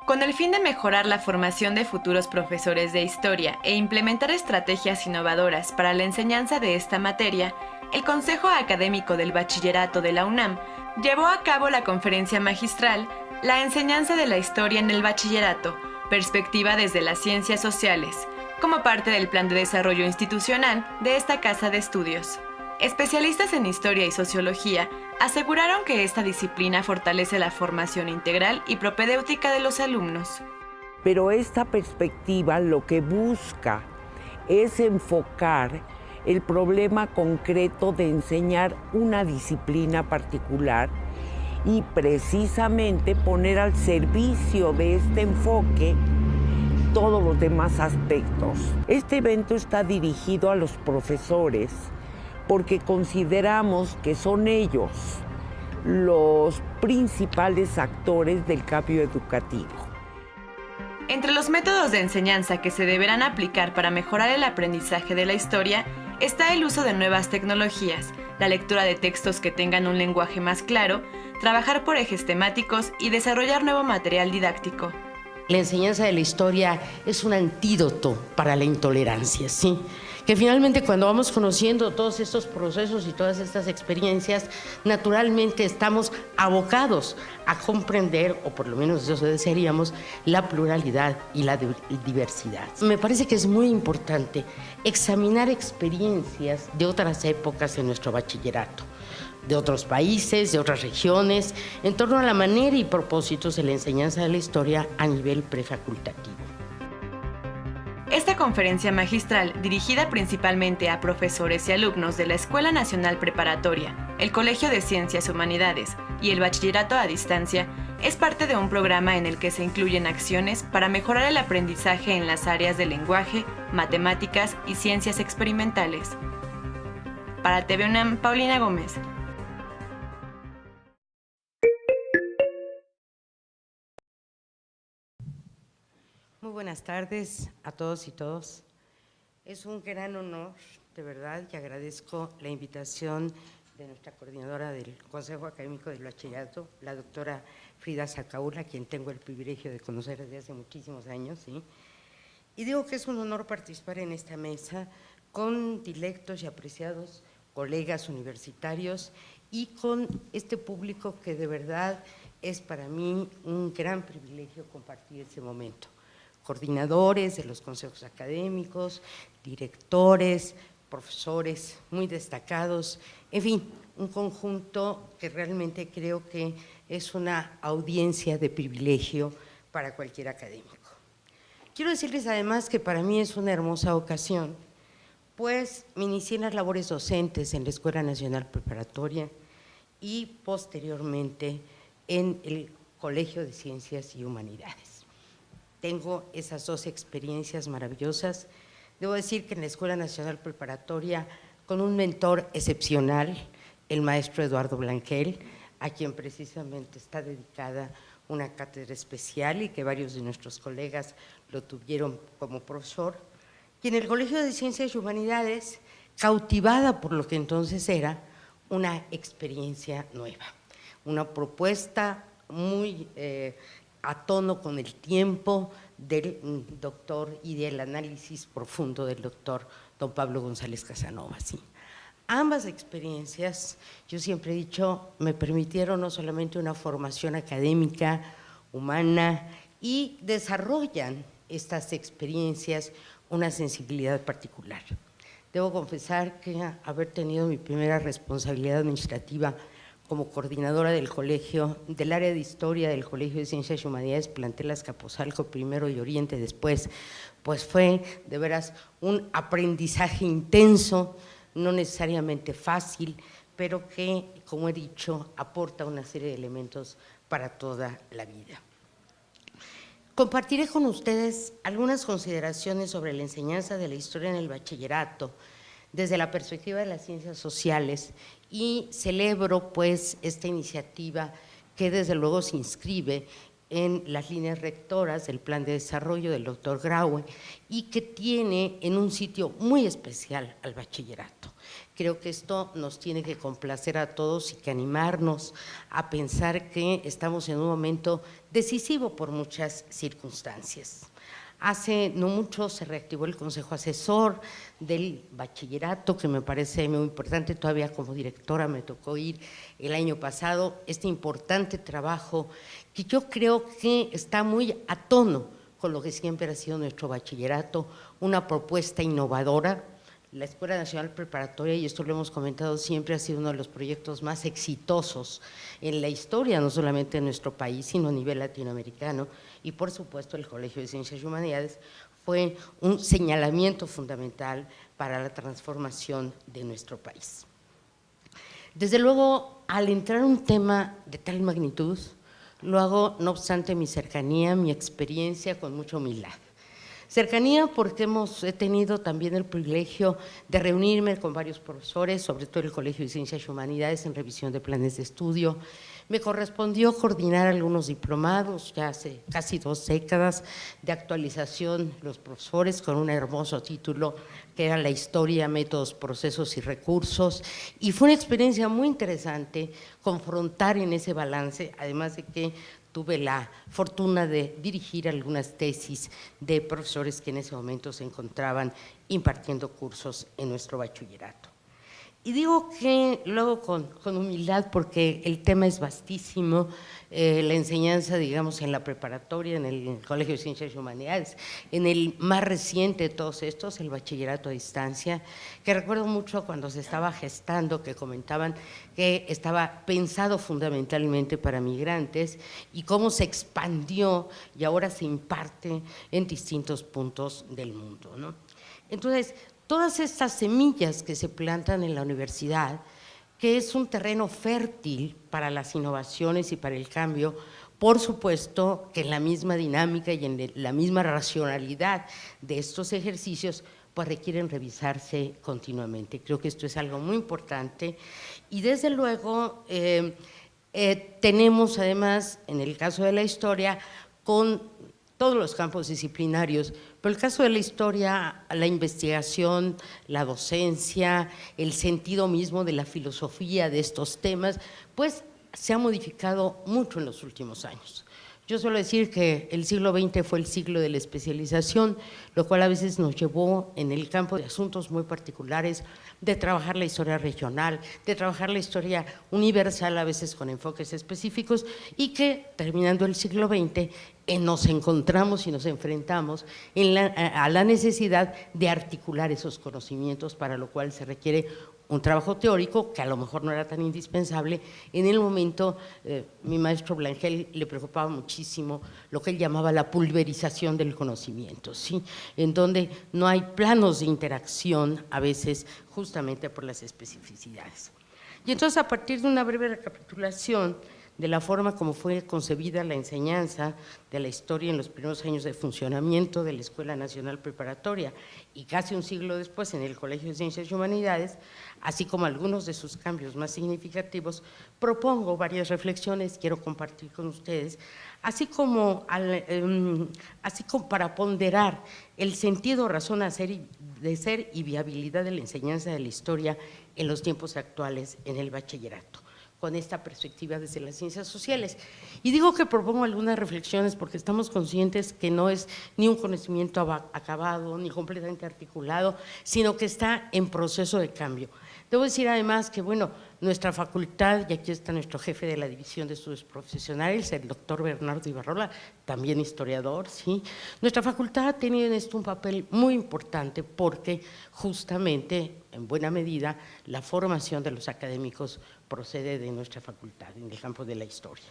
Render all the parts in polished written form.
Con el fin de mejorar la formación de futuros profesores de historia e implementar estrategias innovadoras para la enseñanza de esta materia, el Consejo Académico del Bachillerato de la UNAM llevó a cabo la conferencia magistral La enseñanza de la historia en el bachillerato, perspectiva desde las ciencias sociales, como parte del plan de desarrollo institucional de esta casa de estudios. Especialistas en historia y sociología aseguraron que esta disciplina fortalece la formación integral y propedéutica de los alumnos. Pero esta perspectiva lo que busca es enfocar el problema concreto de enseñar una disciplina particular y precisamente poner al servicio de este enfoque todos los demás aspectos. Este evento está dirigido a los profesores porque consideramos que son ellos los principales actores del cambio educativo. Entre los métodos de enseñanza que se deberán aplicar para mejorar el aprendizaje de la historia está el uso de nuevas tecnologías, la lectura de textos que tengan un lenguaje más claro, trabajar por ejes temáticos y desarrollar nuevo material didáctico. La enseñanza de la historia es un antídoto para la intolerancia, ¿sí? Que finalmente cuando vamos conociendo todos estos procesos y todas estas experiencias, naturalmente estamos abocados a comprender, o por lo menos eso desearíamos, la pluralidad y la diversidad. Me parece que es muy importante examinar experiencias de otras épocas en nuestro bachillerato, de otros países, de otras regiones, en torno a la manera y propósitos de la enseñanza de la historia a nivel prefacultativo. Esta conferencia magistral, dirigida principalmente a profesores y alumnos de la Escuela Nacional Preparatoria, el Colegio de Ciencias Humanidades y el Bachillerato a Distancia, es parte de un programa en el que se incluyen acciones para mejorar el aprendizaje en las áreas de lenguaje, matemáticas y ciencias experimentales. Para TV UNAM, Paulina Gómez. Muy buenas tardes a todos y todas. Es un gran honor, de verdad, y agradezco la invitación de nuestra coordinadora del Consejo Académico del Bachillerato, la doctora Frida Sacaúl, a quien tengo el privilegio de conocer desde hace muchísimos años, ¿sí? Y digo que es un honor participar en esta mesa con dilectos y apreciados colegas universitarios y con este público que de verdad es para mí un gran privilegio compartir ese momento. Coordinadores de los consejos académicos, directores, profesores muy destacados, en fin, un conjunto que realmente creo que es una audiencia de privilegio para cualquier académico. Quiero decirles además que para mí es una hermosa ocasión, pues me inicié en las labores docentes en la Escuela Nacional Preparatoria y posteriormente en el Colegio de Ciencias y Humanidades. Tengo esas dos experiencias maravillosas. Debo decir que en la Escuela Nacional Preparatoria, con un mentor excepcional, el maestro Eduardo Blanquel, a quien precisamente está dedicada una cátedra especial y que varios de nuestros colegas lo tuvieron como profesor, y en el Colegio de Ciencias y Humanidades, cautivada por lo que entonces era una experiencia nueva, una propuesta muy a tono con el tiempo del doctor y del análisis profundo del doctor don Pablo González Casanova. Sí. Ambas experiencias, yo siempre he dicho, me permitieron no solamente una formación académica, humana, y desarrollan estas experiencias una sensibilidad particular. Debo confesar que haber tenido mi primera responsabilidad administrativa como coordinadora del colegio, del área de historia del Colegio de Ciencias y Humanidades, plantel Azcapotzalco primero y Oriente después, pues fue de veras un aprendizaje intenso, no necesariamente fácil, pero que, como he dicho, aporta una serie de elementos para toda la vida. Compartiré con ustedes algunas consideraciones sobre la enseñanza de la historia en el bachillerato, desde la perspectiva de las ciencias sociales, y celebro pues esta iniciativa que desde luego se inscribe en las líneas rectoras del plan de desarrollo del doctor Graue y que tiene en un sitio muy especial al bachillerato, Creo que esto nos tiene que complacer a todos y que animarnos a pensar que estamos en un momento decisivo por muchas circunstancias. Hace no mucho se reactivó el Consejo Asesor del Bachillerato, que me parece muy importante. Todavía como directora me tocó ir el año pasado. Este importante trabajo que yo creo que está muy a tono con lo que siempre ha sido nuestro bachillerato, una propuesta innovadora. La Escuela Nacional Preparatoria, y esto lo hemos comentado siempre, ha sido uno de los proyectos más exitosos en la historia, no solamente de nuestro país, sino a nivel latinoamericano. Y por supuesto el Colegio de Ciencias y Humanidades fue un señalamiento fundamental para la transformación de nuestro país. Desde luego, al entrar en un tema de tal magnitud, lo hago no obstante mi cercanía, mi experiencia, con mucha humildad. Cercanía porque he tenido también el privilegio de reunirme con varios profesores, sobre todo el Colegio de Ciencias y Humanidades, en revisión de planes de estudio. Me correspondió coordinar algunos diplomados, ya hace casi 2 décadas, de actualización los profesores, con un hermoso título que era La historia, métodos, procesos y recursos, y fue una experiencia muy interesante confrontar en ese balance, además de que tuve la fortuna de dirigir algunas tesis de profesores que en ese momento se encontraban impartiendo cursos en nuestro bachillerato. Y digo que luego con humildad, porque el tema es vastísimo, la enseñanza, digamos, en la preparatoria, en el Colegio de Ciencias y Humanidades, en el más reciente de todos estos, el bachillerato a distancia, que recuerdo mucho cuando se estaba gestando, que comentaban que estaba pensado fundamentalmente para migrantes y cómo se expandió y ahora se imparte en distintos puntos del mundo, ¿no? Entonces, todas estas semillas que se plantan en la universidad, que es un terreno fértil para las innovaciones y para el cambio, por supuesto que en la misma dinámica y en la misma racionalidad de estos ejercicios, pues requieren revisarse continuamente. Creo que esto es algo muy importante y desde luego tenemos además, en el caso de la historia, con todos los campos disciplinarios, pero el caso de la historia, la investigación, la docencia, el sentido mismo de la filosofía de estos temas, pues se ha modificado mucho en los últimos años. Yo suelo decir que el siglo XX fue el siglo de la especialización, lo cual a veces nos llevó en el campo de asuntos muy particulares, de trabajar la historia regional, de trabajar la historia universal, a veces con enfoques específicos, y que terminando el siglo XX nos encontramos y nos enfrentamos a la necesidad de articular esos conocimientos, para lo cual se requiere un trabajo teórico que a lo mejor no era tan indispensable. En el momento, mi maestro Blangel le preocupaba muchísimo lo que él llamaba la pulverización del conocimiento, ¿sí? En donde no hay planos de interacción a veces justamente por las especificidades. Y entonces, a partir de una breve recapitulación de la forma como fue concebida la enseñanza de la historia en los primeros años de funcionamiento de la Escuela Nacional Preparatoria y casi un siglo después en el Colegio de Ciencias y Humanidades, así como algunos de sus cambios más significativos, propongo varias reflexiones, quiero compartir con ustedes, así como para ponderar el sentido, razón de ser y viabilidad de la enseñanza de la historia en los tiempos actuales en el bachillerato, con esta perspectiva desde las ciencias sociales. Y digo que propongo algunas reflexiones porque estamos conscientes que no es ni un conocimiento acabado, ni completamente articulado, sino que está en proceso de cambio. Debo decir además que, bueno, nuestra facultad, y aquí está nuestro jefe de la División de Estudios Profesionales, el doctor Bernardo Ibarrola, también historiador, ¿sí? Nuestra facultad ha tenido en esto un papel muy importante porque justamente, en buena medida, la formación de los académicos procede de nuestra facultad en el campo de la historia.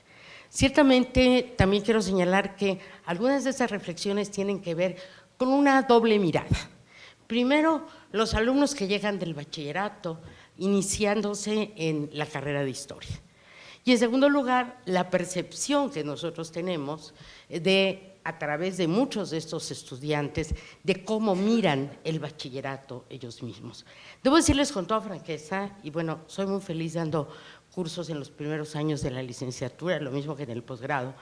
Ciertamente, también quiero señalar que algunas de esas reflexiones tienen que ver con una doble mirada. Primero, los alumnos que llegan del bachillerato iniciándose en la carrera de historia. Y en segundo lugar, la percepción que nosotros tenemos a través de muchos de estos estudiantes, de cómo miran el bachillerato ellos mismos. Debo decirles con toda franqueza, y bueno, soy muy feliz dando cursos en los primeros años de la licenciatura, lo mismo que en el posgrado,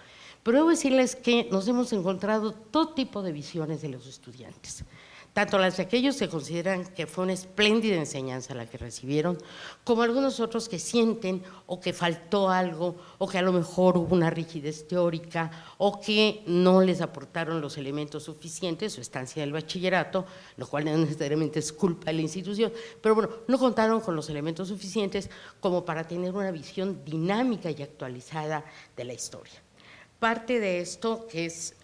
pero debo decirles que nos hemos encontrado todo tipo de visiones de los estudiantes, tanto las de aquellos que consideran que fue una espléndida enseñanza la que recibieron, como algunos otros que sienten o que faltó algo, o que a lo mejor hubo una rigidez teórica, o que no les aportaron los elementos suficientes, su estancia en el bachillerato, lo cual no necesariamente es culpa de la institución, pero bueno, no contaron con los elementos suficientes como para tener una visión dinámica y actualizada de la historia. Parte de esto,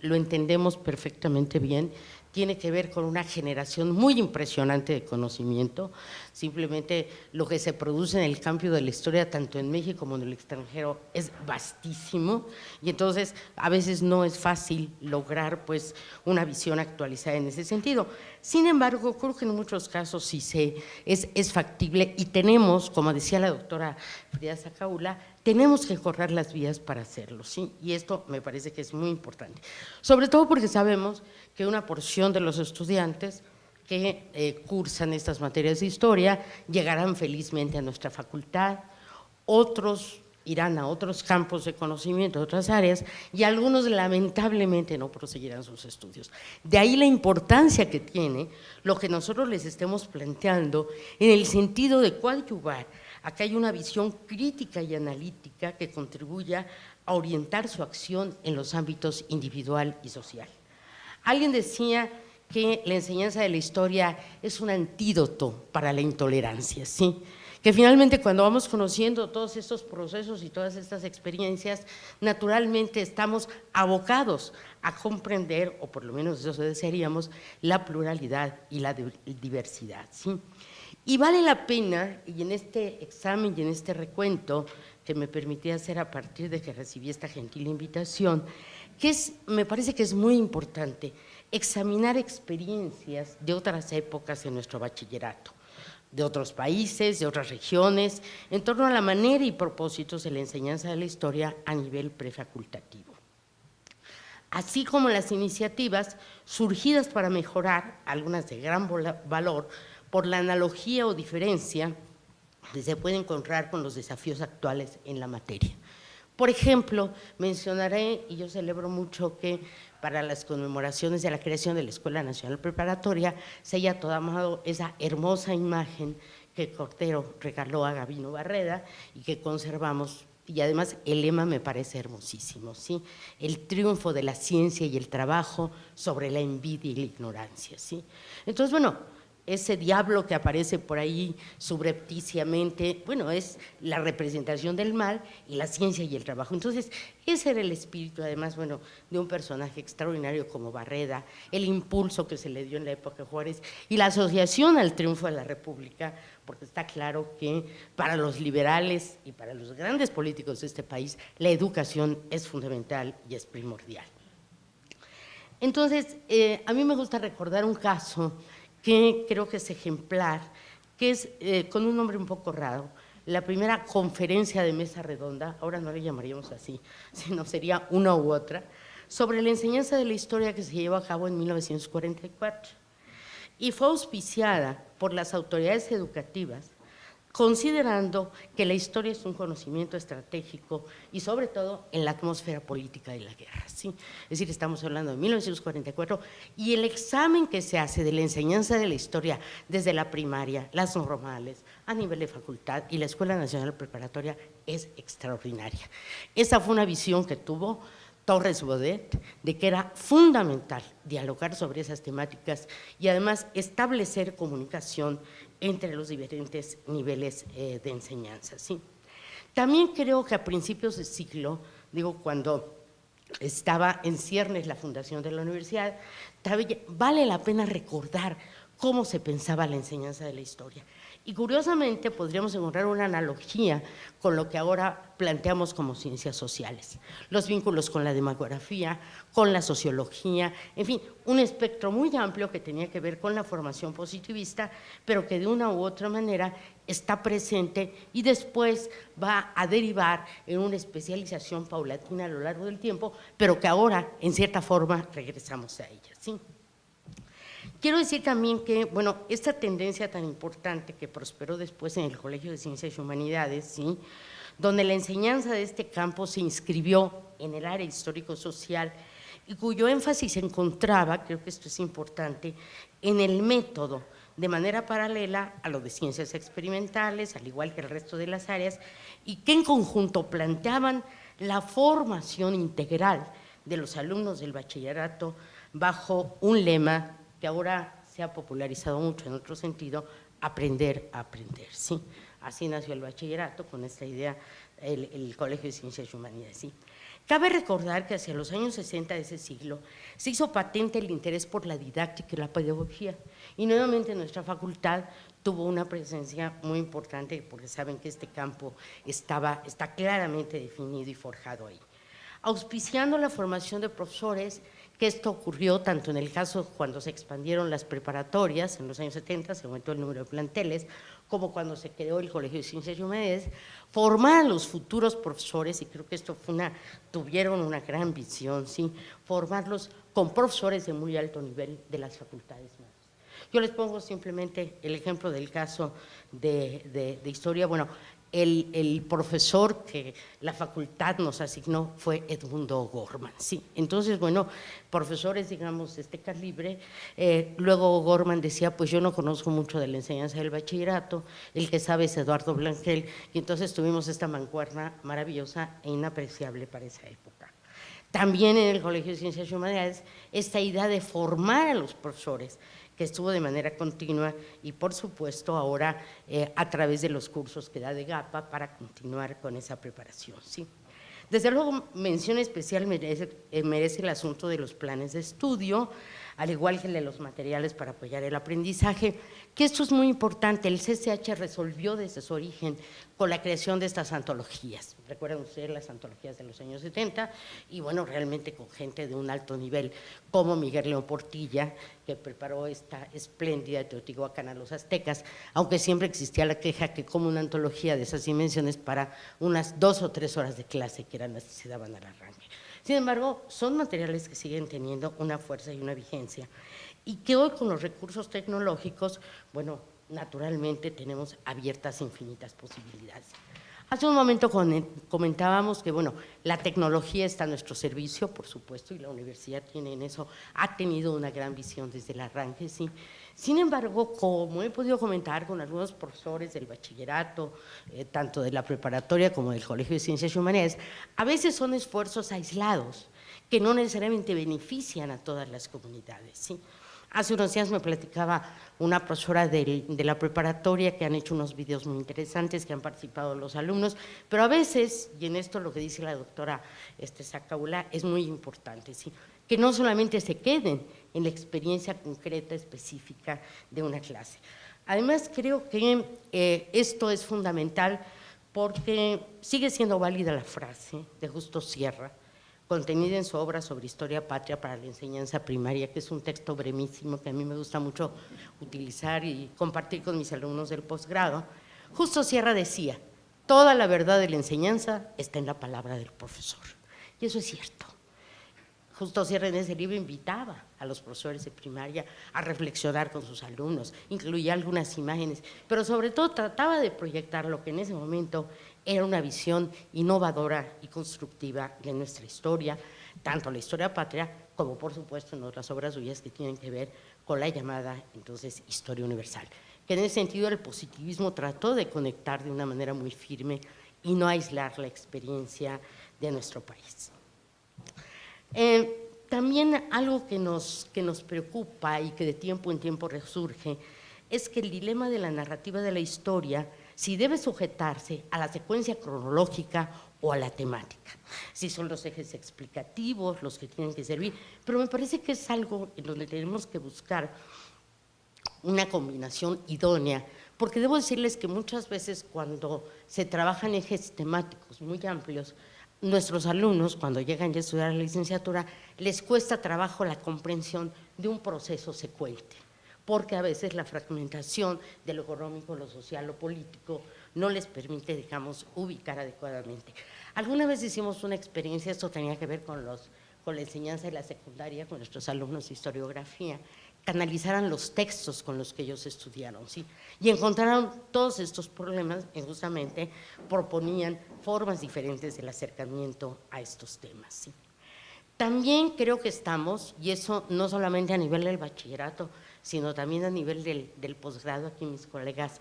lo entendemos perfectamente bien, tiene que ver con una generación muy impresionante de conocimiento. Simplemente lo que se produce en el campo de la historia, tanto en México como en el extranjero, es vastísimo, y entonces a veces no es fácil lograr pues una visión actualizada en ese sentido. Sin embargo, creo que en muchos casos sí es factible, y tenemos, como decía la doctora Frida Sacaula, tenemos que correr las vías para hacerlo, ¿sí? Y esto me parece que es muy importante, sobre todo porque sabemos que una porción de los estudiantes que cursan estas materias de historia llegarán felizmente a nuestra facultad, otros irán a otros campos de conocimiento, a otras áreas, y algunos lamentablemente no proseguirán sus estudios. De ahí la importancia que tiene lo que nosotros les estemos planteando en el sentido de coadyuvar a que haya una visión crítica y analítica que contribuya a orientar su acción en los ámbitos individual y social. Alguien decía que la enseñanza de la historia es un antídoto para la intolerancia, ¿sí? Que finalmente cuando vamos conociendo todos estos procesos y todas estas experiencias, naturalmente estamos abocados a comprender, o por lo menos eso desearíamos, la pluralidad y la diversidad, ¿sí? Y vale la pena, y en este examen y en este recuento que me permití hacer a partir de que recibí esta gentil invitación, me parece que es muy importante examinar experiencias de otras épocas en nuestro bachillerato, de otros países, de otras regiones, en torno a la manera y propósitos de la enseñanza de la historia a nivel prefacultativo, así como las iniciativas surgidas para mejorar, algunas de gran valor, por la analogía o diferencia que se puede encontrar con los desafíos actuales en la materia. Por ejemplo, mencionaré, y yo celebro mucho que para las conmemoraciones de la creación de la Escuela Nacional Preparatoria se haya tomado esa hermosa imagen que Cortero regaló a Gabino Barreda y que conservamos, y además el lema me parece hermosísimo, ¿sí? El triunfo de la ciencia y el trabajo sobre la envidia y la ignorancia, ¿sí? Entonces, bueno, ese diablo que aparece por ahí subrepticiamente, bueno, es la representación del mal y la ciencia y el trabajo. Entonces, ese era el espíritu, además, bueno, de un personaje extraordinario como Barreda, el impulso que se le dio en la época de Juárez y la asociación al triunfo de la República, porque está claro que para los liberales y para los grandes políticos de este país, la educación es fundamental y es primordial. Entonces, a mí me gusta recordar un caso que creo que es ejemplar, que es con un nombre un poco raro, la primera conferencia de mesa redonda, ahora no le llamaríamos así, sino sería una u otra, sobre la enseñanza de la historia que se llevó a cabo en 1944 y fue auspiciada por las autoridades educativas, considerando que la historia es un conocimiento estratégico y sobre todo en la atmósfera política de la guerra, ¿sí? Es decir, estamos hablando de 1944 y el examen que se hace de la enseñanza de la historia desde la primaria, las normales, a nivel de facultad y la Escuela Nacional Preparatoria es extraordinaria. Esa fue una visión que tuvo Torres Bodet, de que era fundamental dialogar sobre esas temáticas y además establecer comunicación entre los diferentes niveles de enseñanza, ¿sí? También creo que a principios de siglo, digo, cuando estaba en ciernes la fundación de la universidad, vale la pena recordar cómo se pensaba la enseñanza de la historia. Y curiosamente podríamos encontrar una analogía con lo que ahora planteamos como ciencias sociales, los vínculos con la demografía, con la sociología, en fin, un espectro muy amplio que tenía que ver con la formación positivista, pero que de una u otra manera está presente y después va a derivar en una especialización paulatina a lo largo del tiempo, pero que ahora, en cierta forma, regresamos a ella, ¿sí? Quiero decir también que, bueno, esta tendencia tan importante que prosperó después en el Colegio de Ciencias y Humanidades, ¿sí?, donde la enseñanza de este campo se inscribió en el área histórico-social y cuyo énfasis se encontraba, creo que esto es importante, en el método, de manera paralela a lo de ciencias experimentales, al igual que el resto de las áreas, y que en conjunto planteaban la formación integral de los alumnos del bachillerato bajo un lema que ahora se ha popularizado mucho en otro sentido: aprender a aprender, ¿sí? Así nació el bachillerato, con esta idea, el Colegio de Ciencias y Humanidades, ¿sí? Cabe recordar que hacia los años 60 de ese siglo se hizo patente el interés por la didáctica y la pedagogía, y nuevamente nuestra facultad tuvo una presencia muy importante, porque saben que este campo está claramente definido y forjado ahí. Auspiciando la formación de profesores, que esto ocurrió tanto en el caso cuando se expandieron las preparatorias, en los años 70 se aumentó el número de planteles, como cuando se creó el Colegio de Ciencias y Humanidades, formar a los futuros profesores, y creo que esto tuvieron una gran visión, ¿sí? Formarlos con profesores de muy alto nivel de las facultades más. Yo les pongo simplemente el ejemplo del caso de historia. Bueno, el profesor que la facultad nos asignó fue Edmundo O'Gorman, sí. Entonces, bueno, profesores, digamos, de este calibre. Luego O'Gorman decía, pues yo no conozco mucho de la enseñanza del bachillerato, el que sabe es Eduardo Blangel, y entonces tuvimos esta mancuerna maravillosa e inapreciable para esa época. También en el Colegio de Ciencias y Humanidades, esta idea de formar a los profesores, que estuvo de manera continua, y por supuesto ahora a través de los cursos que da de GAPA para continuar con esa preparación, ¿sí? Desde luego, mención especial merece el asunto de los planes de estudio, al igual que el de los materiales para apoyar el aprendizaje, que esto es muy importante. El CCH resolvió desde su origen con la creación de estas antologías. Recuerdan ustedes las antologías de los años 70, y bueno, realmente con gente de un alto nivel, como Miguel León Portilla, que preparó esta espléndida de Teotihuacán a los aztecas, aunque siempre existía la queja que como una antología de esas dimensiones para unas 2 o 3 horas de clase, que eran las que se daban al arranque. Sin embargo, son materiales que siguen teniendo una fuerza y una vigencia, y que hoy con los recursos tecnológicos, bueno, naturalmente tenemos abiertas infinitas posibilidades. Hace un momento comentábamos que, bueno, la tecnología está a nuestro servicio, por supuesto, y la universidad tiene en eso, ha tenido una gran visión desde el arranque, sí. Sin embargo, como he podido comentar con algunos profesores del bachillerato, tanto de la preparatoria como del Colegio de Ciencias y Humanidades, a veces son esfuerzos aislados que no necesariamente benefician a todas las comunidades, ¿sí? Hace unos días me platicaba una profesora de la preparatoria que han hecho unos videos muy interesantes, que han participado los alumnos, pero a veces, y en esto lo que dice la doctora Sacaula es muy importante, ¿sí? Que no solamente se queden en la experiencia concreta, específica de una clase. Además, creo que esto es fundamental porque sigue siendo válida la frase de Justo Sierra, contenida en su obra sobre historia patria para la enseñanza primaria, que es un texto brevísimo que a mí me gusta mucho utilizar y compartir con mis alumnos del posgrado. Justo Sierra decía, toda la verdad de la enseñanza está en la palabra del profesor, y eso es cierto. Justo Sierra en ese libro invitaba a los profesores de primaria a reflexionar con sus alumnos, incluía algunas imágenes, pero sobre todo trataba de proyectar lo que en ese momento era una visión innovadora y constructiva de nuestra historia, tanto la historia patria como por supuesto en otras obras suyas que tienen que ver con la llamada entonces historia universal, que en ese sentido el positivismo trató de conectar de una manera muy firme y no aislar la experiencia de nuestro país. También algo que nos preocupa y que de tiempo en tiempo resurge es que el dilema de la narrativa de la historia, si debe sujetarse a la secuencia cronológica o a la temática, si son los ejes explicativos los que tienen que servir, pero me parece que es algo en donde tenemos que buscar una combinación idónea, porque debo decirles que muchas veces cuando se trabajan ejes temáticos muy amplios, nuestros alumnos, cuando llegan ya a estudiar la licenciatura, les cuesta trabajo la comprensión de un proceso secuente, porque a veces la fragmentación de lo económico, lo social, lo político, no les permite, digamos, ubicar adecuadamente. Alguna vez hicimos una experiencia, esto tenía que ver con la enseñanza de la secundaria, con nuestros alumnos de historiografía, que analizaran los textos con los que ellos estudiaron, ¿sí? Y encontraron todos estos problemas y justamente proponían formas diferentes del acercamiento a estos temas, ¿sí? También creo que estamos, y eso no solamente a nivel del bachillerato, sino también a nivel del posgrado, aquí mis colegas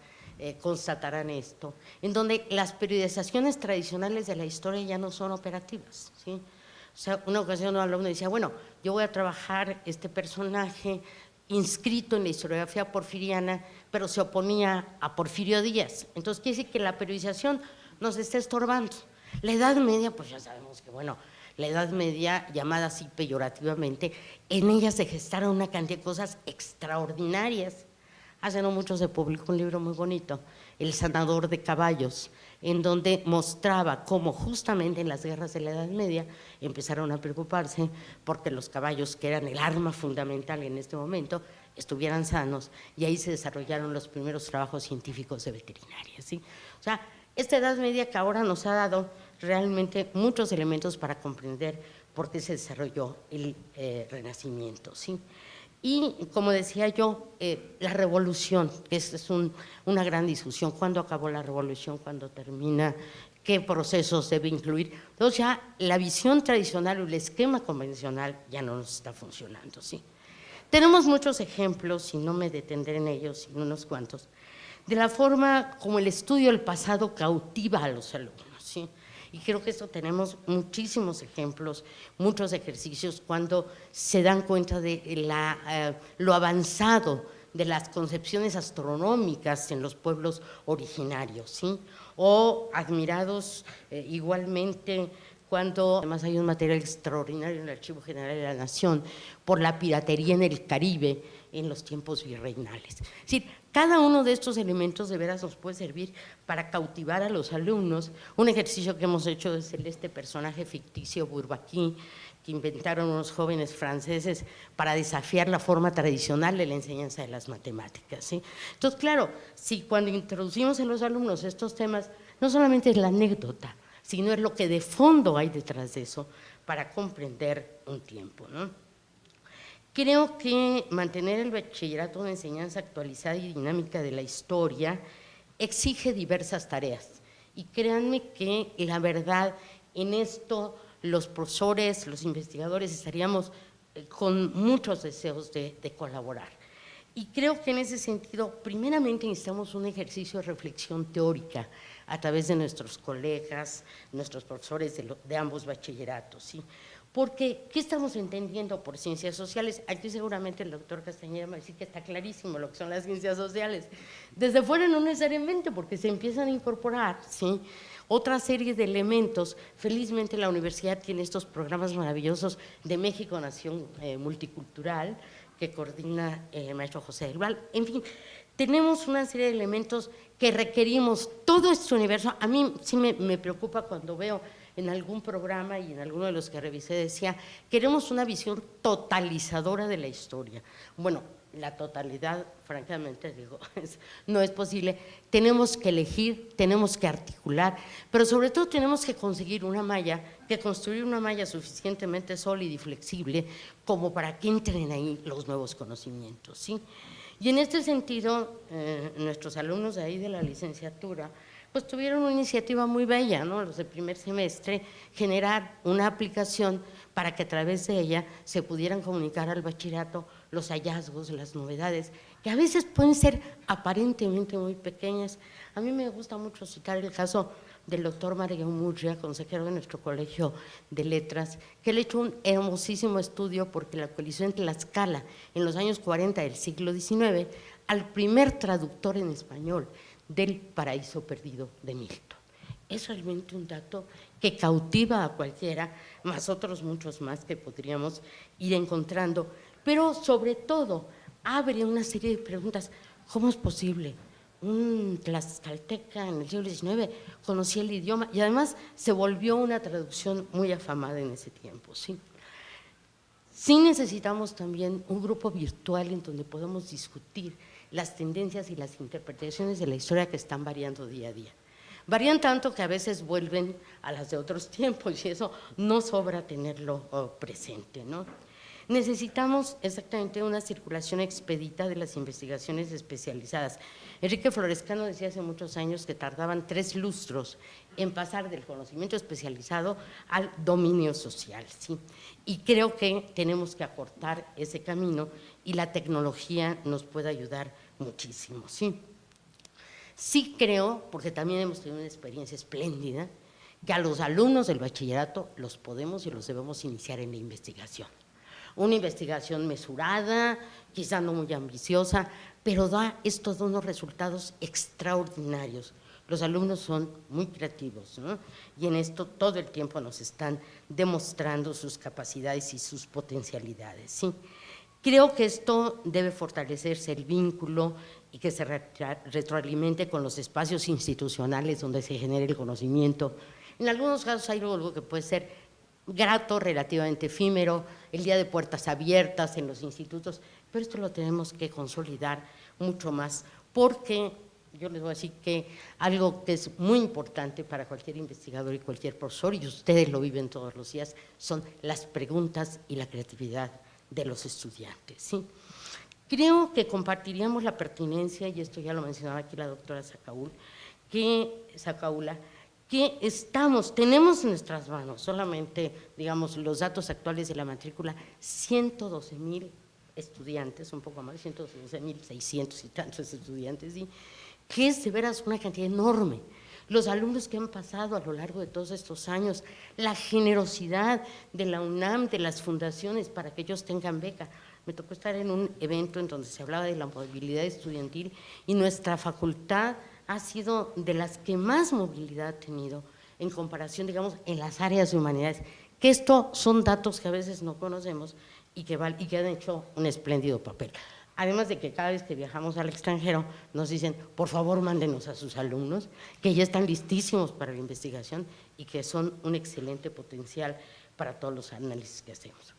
constatarán esto, en donde las periodizaciones tradicionales de la historia ya no son operativas, ¿sí? O sea, una ocasión un alumno decía, bueno, yo voy a trabajar este personaje inscrito en la historiografía porfiriana, pero se oponía a Porfirio Díaz. Entonces quiere decir que la periodización nos está estorbando. La Edad Media, pues ya sabemos que, bueno, la Edad Media, llamada así peyorativamente, en ella se gestaron una cantidad de cosas extraordinarias. Hace no mucho se publicó un libro muy bonito, El sanador de caballos, en donde mostraba cómo justamente en las guerras de la Edad Media empezaron a preocuparse porque los caballos, que eran el arma fundamental en este momento, estuvieran sanos, y ahí se desarrollaron los primeros trabajos científicos de veterinaria, ¿sí? O sea, esta Edad Media que ahora nos ha dado realmente muchos elementos para comprender por qué se desarrolló el Renacimiento, ¿sí? Y como decía yo, la revolución, que es una gran discusión, ¿cuándo acabó la revolución? ¿Cuándo termina? ¿Qué procesos debe incluir? Entonces ya la visión tradicional o el esquema convencional ya no nos está funcionando, ¿sí? Tenemos muchos ejemplos, y no me detendré en ellos, sino unos cuantos, de la forma como el estudio del pasado cautiva a los alumnos, ¿sí? Y creo que esto tenemos muchísimos ejemplos, muchos ejercicios cuando se dan cuenta de lo avanzado de las concepciones astronómicas en los pueblos originarios, ¿sí? O admirados igualmente cuando además hay un material extraordinario en el Archivo General de la Nación por la piratería en el Caribe en los tiempos virreinales. Es decir, cada uno de estos elementos de veras nos puede servir para cautivar a los alumnos. Un ejercicio que hemos hecho es este personaje ficticio Bourbaki, que inventaron unos jóvenes franceses para desafiar la forma tradicional de la enseñanza de las matemáticas, ¿sí? Entonces, claro, si cuando introducimos en los alumnos estos temas, no solamente es la anécdota, sino es lo que de fondo hay detrás de eso para comprender un tiempo, ¿no? Creo que mantener el bachillerato de enseñanza actualizada y dinámica de la historia exige diversas tareas. Y créanme que la verdad en esto los profesores, los investigadores estaríamos con muchos deseos de colaborar. Y creo que en ese sentido, primeramente necesitamos un ejercicio de reflexión teórica a través de nuestros colegas, nuestros profesores de ambos bachilleratos, ¿sí? Porque, ¿qué estamos entendiendo por ciencias sociales? Aquí seguramente el doctor Castañeda me va a decir que está clarísimo lo que son las ciencias sociales. Desde fuera no necesariamente, porque se empiezan a incorporar, ¿sí?, otra serie de elementos. Felizmente la universidad tiene estos programas maravillosos de México Nación Multicultural, que coordina el maestro José del Val. En fin, tenemos una serie de elementos que requerimos, todo este universo. A mí sí me preocupa cuando veo en algún programa y en alguno de los que revisé decía, queremos una visión totalizadora de la historia. Bueno, la totalidad, francamente digo, no es posible. Tenemos que elegir, tenemos que articular, pero sobre todo tenemos que conseguir una malla, que construir una malla suficientemente sólida y flexible como para que entren ahí los nuevos conocimientos, ¿sí? Y en este sentido, nuestros alumnos de ahí de la licenciatura, pues tuvieron una iniciativa muy bella, ¿no? Los del primer semestre, generar una aplicación para que a través de ella se pudieran comunicar al bachillerato los hallazgos, las novedades, que a veces pueden ser aparentemente muy pequeñas. A mí me gusta mucho citar el caso del doctor Mario Murria, consejero de nuestro Colegio de Letras, que le hecho un hermosísimo estudio porque la actualizó en Tlaxcala en los años 40 del siglo XIX al primer traductor en español del Paraíso Perdido de Milton. Es realmente un dato que cautiva a cualquiera, más otros muchos más que podríamos ir encontrando, pero sobre todo abre una serie de preguntas. ¿Cómo es posible? Un tlaxcalteca en el siglo XIX conocía el idioma y además se volvió una traducción muy afamada en ese tiempo, ¿sí? Sí necesitamos también un grupo virtual en donde podamos discutir las tendencias y las interpretaciones de la historia que están variando día a día. Varían tanto que a veces vuelven a las de otros tiempos y eso no sobra tenerlo presente, ¿no? Necesitamos exactamente una circulación expedita de las investigaciones especializadas. Enrique Florescano decía hace muchos años que tardaban 3 lustros en pasar del conocimiento especializado al dominio social, ¿sí? Y creo que tenemos que acortar ese camino y la tecnología nos puede ayudar muchísimo, ¿sí? Sí creo, porque también hemos tenido una experiencia espléndida, que a los alumnos del bachillerato los podemos y los debemos iniciar en la investigación. Una investigación mesurada, quizá no muy ambiciosa, pero estos unos resultados extraordinarios. Los alumnos son muy creativos, ¿no? Y en esto todo el tiempo nos están demostrando sus capacidades y sus potencialidades, ¿sí? Creo que esto debe fortalecerse el vínculo y que se retroalimente con los espacios institucionales donde se genere el conocimiento. En algunos casos hay algo que puede ser grato, relativamente efímero, el día de puertas abiertas en los institutos, pero esto lo tenemos que consolidar mucho más, porque yo les voy a decir que algo que es muy importante para cualquier investigador y cualquier profesor, y ustedes lo viven todos los días, son las preguntas y la creatividad de los estudiantes, ¿sí? Creo que compartiríamos la pertinencia, y esto ya lo mencionaba aquí la doctora Sacaula, que tenemos en nuestras manos solamente, digamos, los datos actuales de la matrícula, 112,000 estudiantes, un poco más, 112,600 y tantos estudiantes, ¿sí? Que es de veras una cantidad enorme. Los alumnos que han pasado a lo largo de todos estos años, la generosidad de la UNAM, de las fundaciones para que ellos tengan beca. Me tocó estar en un evento en donde se hablaba de la movilidad estudiantil y nuestra facultad ha sido de las que más movilidad ha tenido en comparación, digamos, en las áreas de humanidades, que esto son datos que a veces no conocemos y que han hecho un espléndido papel. Además de que cada vez que viajamos al extranjero nos dicen, por favor, mándenos a sus alumnos, que ya están listísimos para la investigación y que son un excelente potencial para todos los análisis que hacemos.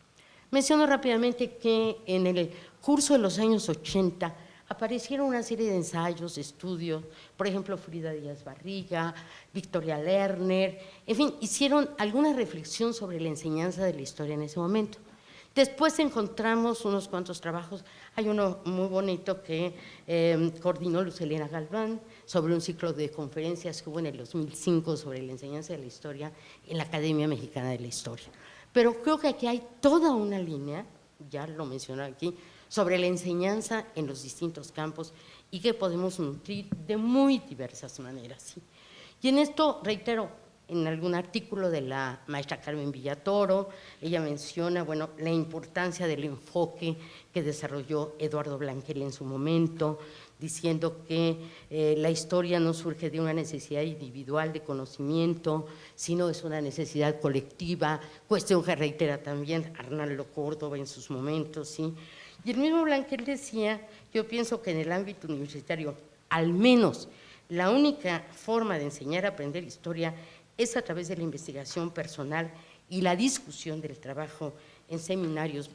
Menciono rápidamente que en el curso de los años 80 aparecieron una serie de ensayos, estudios, por ejemplo, Frida Díaz Barriga, Victoria Lerner, en fin, hicieron alguna reflexión sobre la enseñanza de la historia en ese momento. Después encontramos unos cuantos trabajos, hay uno muy bonito que coordinó Luz Helena Galván sobre un ciclo de conferencias que hubo en el 2005 sobre la enseñanza de la historia en la Academia Mexicana de la Historia. Pero creo que aquí hay toda una línea, ya lo mencioné aquí, sobre la enseñanza en los distintos campos y que podemos nutrir de muy diversas maneras, ¿sí? Y en esto, reitero, en algún artículo de la maestra Carmen Villatoro, ella menciona, bueno, la importancia del enfoque que desarrolló Eduardo Blanquel en su momento, diciendo que la historia no surge de una necesidad individual de conocimiento, sino es una necesidad colectiva, cuestión que reitera también Arnaldo Córdoba en sus momentos, ¿sí? Y el mismo Blanquel decía, yo pienso que en el ámbito universitario, al menos la única forma de enseñar a aprender historia es a través de la investigación personal y la discusión del trabajo en seminarios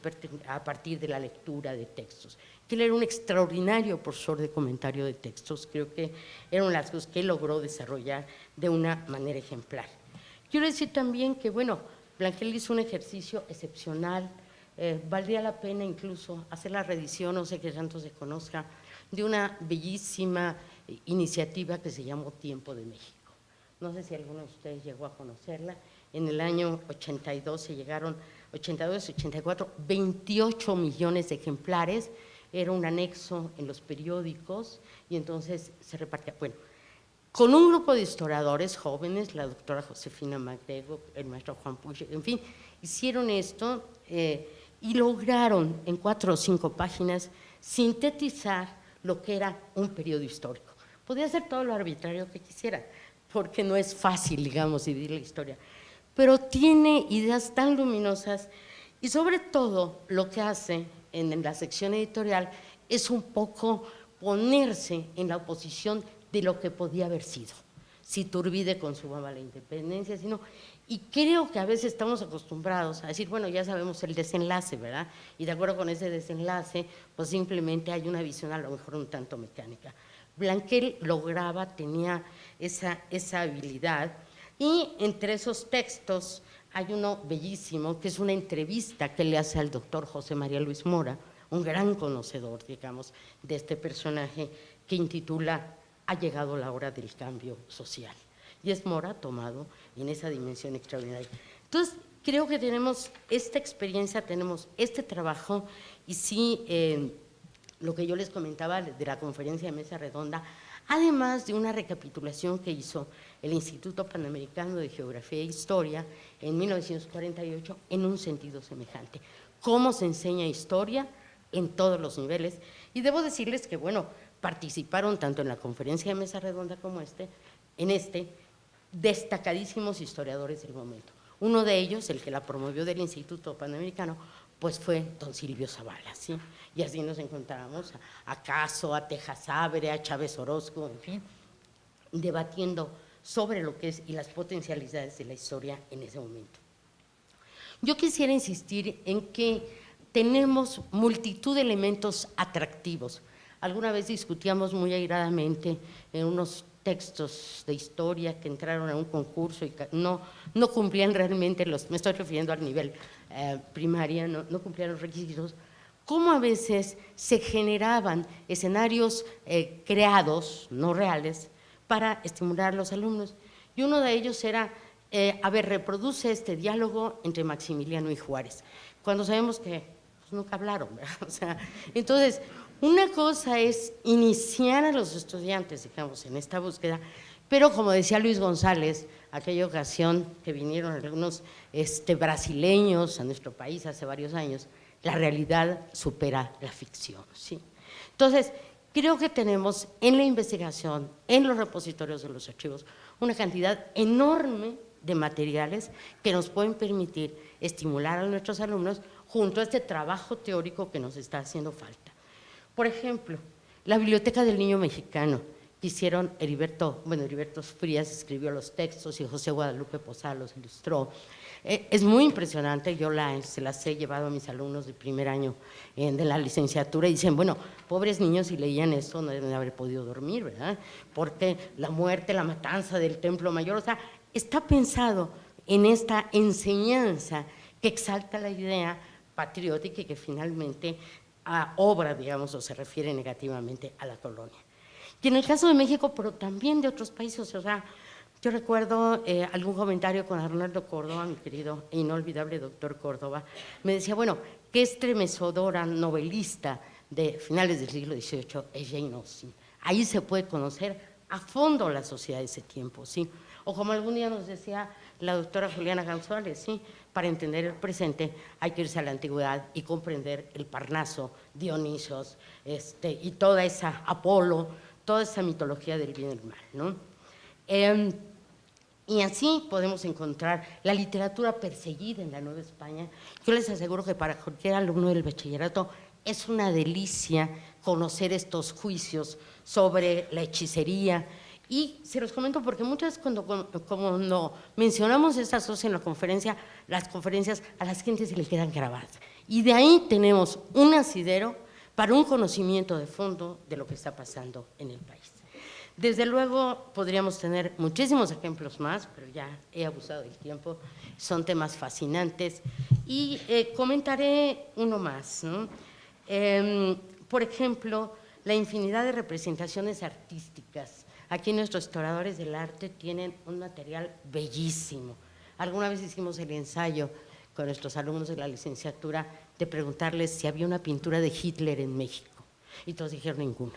a partir de la lectura de textos. Que él era un extraordinario profesor de comentario de textos, creo que eran las cosas que él logró desarrollar de una manera ejemplar. Quiero decir también que, bueno, Blanquel hizo un ejercicio excepcional, valdría la pena incluso hacer la reedición, no sé qué tanto se conozca, de una bellísima iniciativa que se llamó Tiempo de México. No sé si alguno de ustedes llegó a conocerla. En el año 82 se llegaron, 82, 84, 28 millones de ejemplares. Era un anexo en los periódicos y entonces se repartía. Bueno, con un grupo de historiadores jóvenes, la doctora Josefina Magrego, el maestro Juan Puig, en fin, hicieron esto y lograron en 4 o 5 páginas sintetizar lo que era un periodo histórico. Podía ser todo lo arbitrario que quisiera, porque no es fácil, digamos, dividir la historia, pero tiene ideas tan luminosas y sobre todo lo que hace en la sección editorial es un poco ponerse en la oposición de lo que podía haber sido, si Iturbide consumaba la independencia, sino, y creo que a veces estamos acostumbrados a decir, bueno, ya sabemos el desenlace, ¿verdad? Y de acuerdo con ese desenlace, pues simplemente hay una visión a lo mejor un tanto mecánica. Blanquel lograba, tenía esa habilidad y entre esos textos hay uno bellísimo, que es una entrevista que le hace al doctor José María Luis Mora, un gran conocedor, digamos, de este personaje, que intitula "Ha llegado la hora del cambio social". Y es Mora tomado en esa dimensión extraordinaria. Entonces, creo que tenemos esta experiencia, tenemos este trabajo, y sí, lo que yo les comentaba de la conferencia de mesa redonda, además de una recapitulación que hizo el Instituto Panamericano de Geografía e Historia en 1948 en un sentido semejante. ¿Cómo se enseña historia en todos los niveles? Y debo decirles que, bueno, participaron tanto en la conferencia de mesa redonda como destacadísimos historiadores del momento. Uno de ellos, el que la promovió del Instituto Panamericano, pues fue don Silvio Zavala, ¿sí? Y así nos encontramos a Caso, a Tejasabre, a Chávez Orozco, en fin, debatiendo sobre lo que es y las potencialidades de la historia en ese momento. Yo quisiera insistir en que tenemos multitud de elementos atractivos. Alguna vez discutíamos muy airadamente en unos textos de historia que entraron a un concurso y que no cumplían realmente me estoy refiriendo al nivel primaria, no cumplían los requisitos, cómo a veces se generaban escenarios creados, no reales, para estimular a los alumnos. Y uno de ellos era, reproduce este diálogo entre Maximiliano y Juárez, cuando sabemos que pues, nunca hablaron, ¿verdad? O sea, entonces, una cosa es iniciar a los estudiantes, digamos, en esta búsqueda, pero como decía Luis González, aquella ocasión que vinieron algunos brasileños a nuestro país hace varios años, la realidad supera la ficción, ¿sí? Entonces, creo que tenemos en la investigación, en los repositorios de los archivos, una cantidad enorme de materiales que nos pueden permitir estimular a nuestros alumnos junto a este trabajo teórico que nos está haciendo falta. Por ejemplo, la Biblioteca del Niño Mexicano, que hicieron Heriberto Frías escribió los textos y José Guadalupe Posada los ilustró. Es muy impresionante, yo se las he llevado a mis alumnos de primer año de la licenciatura y dicen, bueno, pobres niños, si leían esto no deben haber podido dormir, ¿verdad? Porque la muerte, la matanza del Templo Mayor, o sea, está pensado en esta enseñanza que exalta la idea patriótica y que finalmente obra, digamos, o se refiere negativamente a la colonia. Y en el caso de México, pero también de otros países, o sea, yo recuerdo algún comentario con Arnaldo Córdoba, mi querido e inolvidable doctor Córdoba, me decía, bueno, qué estremecedora novelista de finales del siglo XVIII es Jane Austen. Ahí se puede conocer a fondo la sociedad de ese tiempo, ¿sí? O como algún día nos decía la doctora Juliana González, ¿sí? Para entender el presente hay que irse a la antigüedad y comprender el Parnaso, Dionisos, y toda esa Apolo, toda esa mitología del bien y el mal, ¿no? Y así podemos encontrar la literatura perseguida en la Nueva España. Yo les aseguro que para cualquier alumno del bachillerato es una delicia conocer estos juicios sobre la hechicería. Y se los comento porque muchas cuando mencionamos estas cosas en la conferencia, las conferencias a las gentes se les quedan grabadas. Y de ahí tenemos un asidero para un conocimiento de fondo de lo que está pasando en el país. Desde luego podríamos tener muchísimos ejemplos más, pero ya he abusado del tiempo, son temas fascinantes y comentaré uno más, ¿no? Por ejemplo, la infinidad de representaciones artísticas. Aquí nuestros historiadores del arte tienen un material bellísimo. Alguna vez hicimos el ensayo con nuestros alumnos de la licenciatura de preguntarles si había una pintura de Hitler en México y todos dijeron ninguna.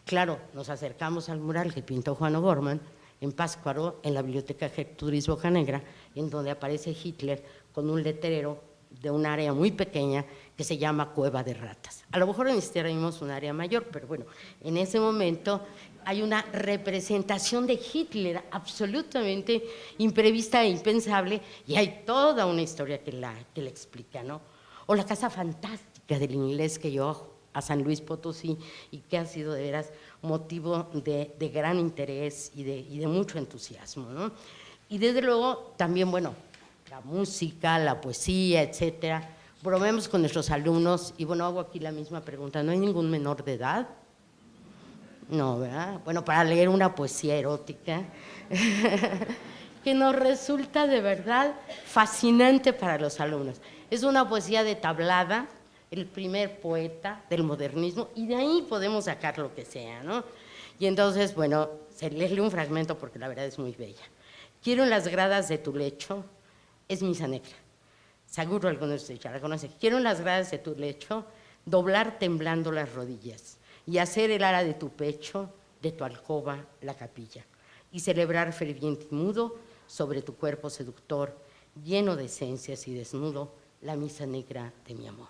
Claro, nos acercamos al mural que pintó Juan O'Gorman en Pátzcuaro, en la biblioteca Gertrudis Bocanegra, en donde aparece Hitler con un letrero de un área muy pequeña que se llama Cueva de Ratas. A lo mejor necesitaríamos un área mayor, pero bueno, en ese momento hay una representación de Hitler absolutamente imprevista e impensable y hay toda una historia que la explica, ¿no? O la casa fantástica del inglés que llevó a San Luis Potosí y que ha sido de veras motivo de gran interés y de mucho entusiasmo, ¿no? Y desde luego también, bueno, la música, la poesía, etcétera. Bromeamos con nuestros alumnos y bueno, hago aquí la misma pregunta, ¿no hay ningún menor de edad? No, ¿verdad? Bueno, para leer una poesía erótica. que nos resulta de verdad fascinante para los alumnos. Es una poesía de Tablada, el primer poeta del modernismo, y de ahí podemos sacar lo que sea, ¿no? Y entonces, bueno, se les lee un fragmento porque la verdad es muy bella. Quiero en las gradas de tu lecho, es Misa Negra, seguro algunos de ustedes ya la conocen. Quiero en las gradas de tu lecho doblar temblando las rodillas y hacer el ara de tu pecho, de tu alcoba, la capilla, y celebrar ferviente y mudo sobre tu cuerpo seductor, lleno de esencias y desnudo, la misa negra de mi amor.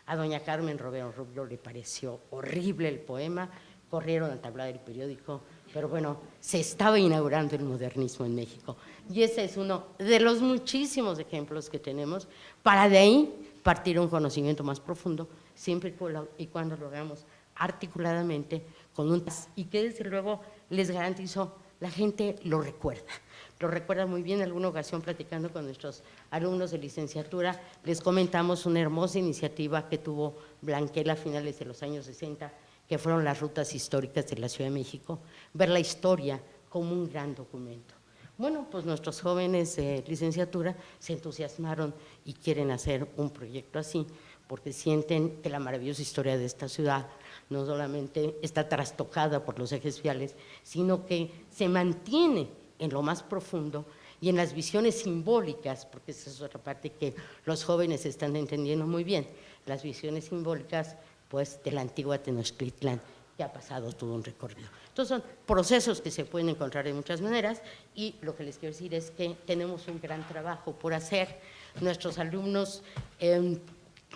A doña Carmen Romero Rubio le pareció horrible el poema, corrieron a tablar del periódico, pero bueno, se estaba inaugurando el modernismo en México. Y ese es uno de los muchísimos ejemplos que tenemos para de ahí partir un conocimiento más profundo, siempre y cuando lo hagamos articuladamente con un... Y que desde luego les garantizo, la gente lo recuerda muy bien. En alguna ocasión platicando con nuestros alumnos de licenciatura, les comentamos una hermosa iniciativa que tuvo Blanquela a finales de los años 60, que fueron las rutas históricas de la Ciudad de México, ver la historia como un gran documento. Bueno, pues nuestros jóvenes de licenciatura se entusiasmaron y quieren hacer un proyecto así, porque sienten que la maravillosa historia de esta ciudad no solamente está trastocada por los ejes viales, sino que se mantiene en lo más profundo y en las visiones simbólicas, porque esa es otra parte que los jóvenes están entendiendo muy bien, las visiones simbólicas pues de la antigua Tenochtitlán, que ha pasado todo un recorrido. Entonces son procesos que se pueden encontrar de muchas maneras, y lo que les quiero decir es que tenemos un gran trabajo por hacer. Nuestros alumnos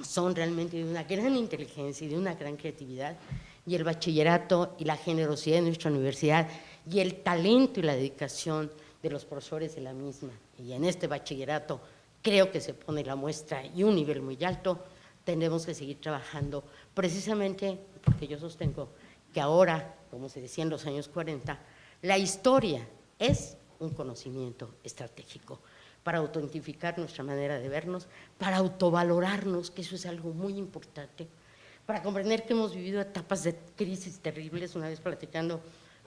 son realmente de una gran inteligencia y de una gran creatividad, y el bachillerato y la generosidad de nuestra universidad y el talento y la dedicación de los profesores de la misma, y en este bachillerato creo que se pone la muestra y un nivel muy alto. Tenemos que seguir trabajando precisamente porque yo sostengo que ahora, como se decía en los años 40, la historia es un conocimiento estratégico para autoidentificar nuestra manera de vernos, para autovalorarnos, que eso es algo muy importante, para comprender que hemos vivido etapas de crisis terribles. Una vez platicando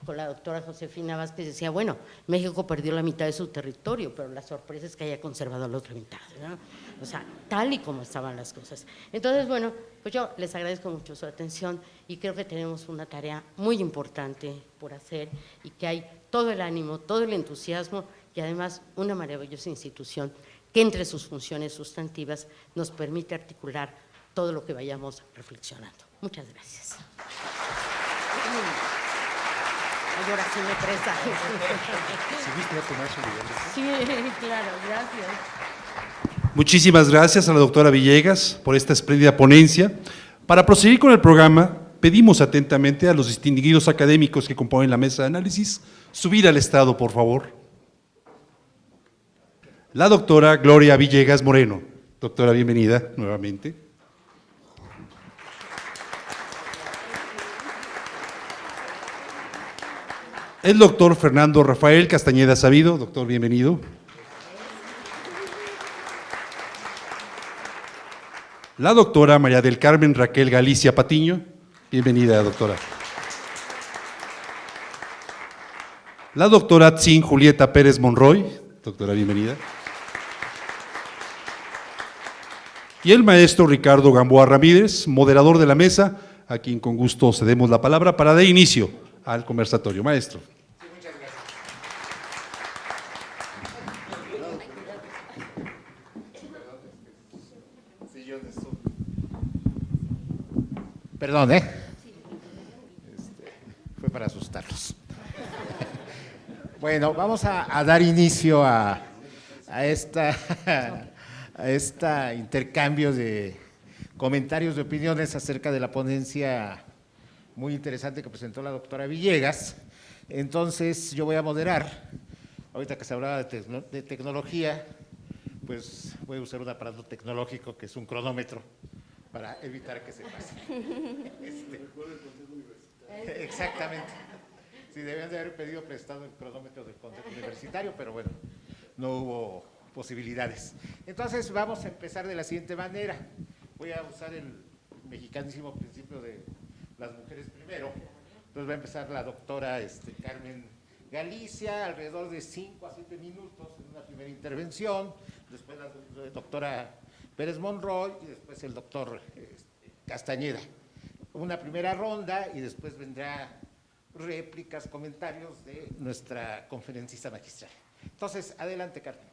con la doctora Josefina Vázquez decía, bueno, México perdió la mitad de su territorio, pero la sorpresa es que haya conservado la otra mitad, ¿no? O sea, tal y como estaban las cosas. Entonces, bueno, pues yo les agradezco mucho su atención y creo que tenemos una tarea muy importante por hacer y que hay todo el ánimo, todo el entusiasmo y además una maravillosa institución que entre sus funciones sustantivas nos permite articular todo lo que vayamos reflexionando. Muchas gracias. Y ahora sí me presta. Sí, claro, gracias. Muchísimas gracias a la doctora Villegas por esta espléndida ponencia. Para proseguir con el programa, pedimos atentamente a los distinguidos académicos que componen la mesa de análisis subir al estrado, por favor. La doctora Gloria Villegas Moreno. Doctora, bienvenida nuevamente. El doctor Fernando Rafael Castañeda Sabido. Doctor, bienvenido. La doctora María del Carmen Raquel Galicia Patiño. Bienvenida, doctora. La doctora Tzin Julieta Pérez Monroy. Doctora, bienvenida. Y el maestro Ricardo Gamboa Ramírez, moderador de la mesa, a quien con gusto cedemos la palabra para dar inicio al conversatorio. Maestro. Sí, muchas gracias. Perdón, fue para asustarlos. Bueno, vamos a dar inicio a esta intercambio de comentarios, de opiniones acerca de la ponencia muy interesante que presentó la doctora Villegas. Entonces, yo voy a moderar. Ahorita que se hablaba de tecnología, pues voy a usar un aparato tecnológico que es un cronómetro para evitar que se pase. Exactamente. Sí, debían de haber pedido prestado el cronómetro del Consejo Universitario, pero bueno, no hubo posibilidades. Entonces, vamos a empezar de la siguiente manera. Voy a usar el mexicanísimo principio de las mujeres primero. Entonces va a empezar la doctora Carmen Galicia, alrededor de 5 a 7 minutos en una primera intervención, después la doctora Pérez Monroy y después el doctor Castañeda. Una primera ronda y después vendrá réplicas, comentarios de nuestra conferencista magistral. Entonces, adelante, Carmen.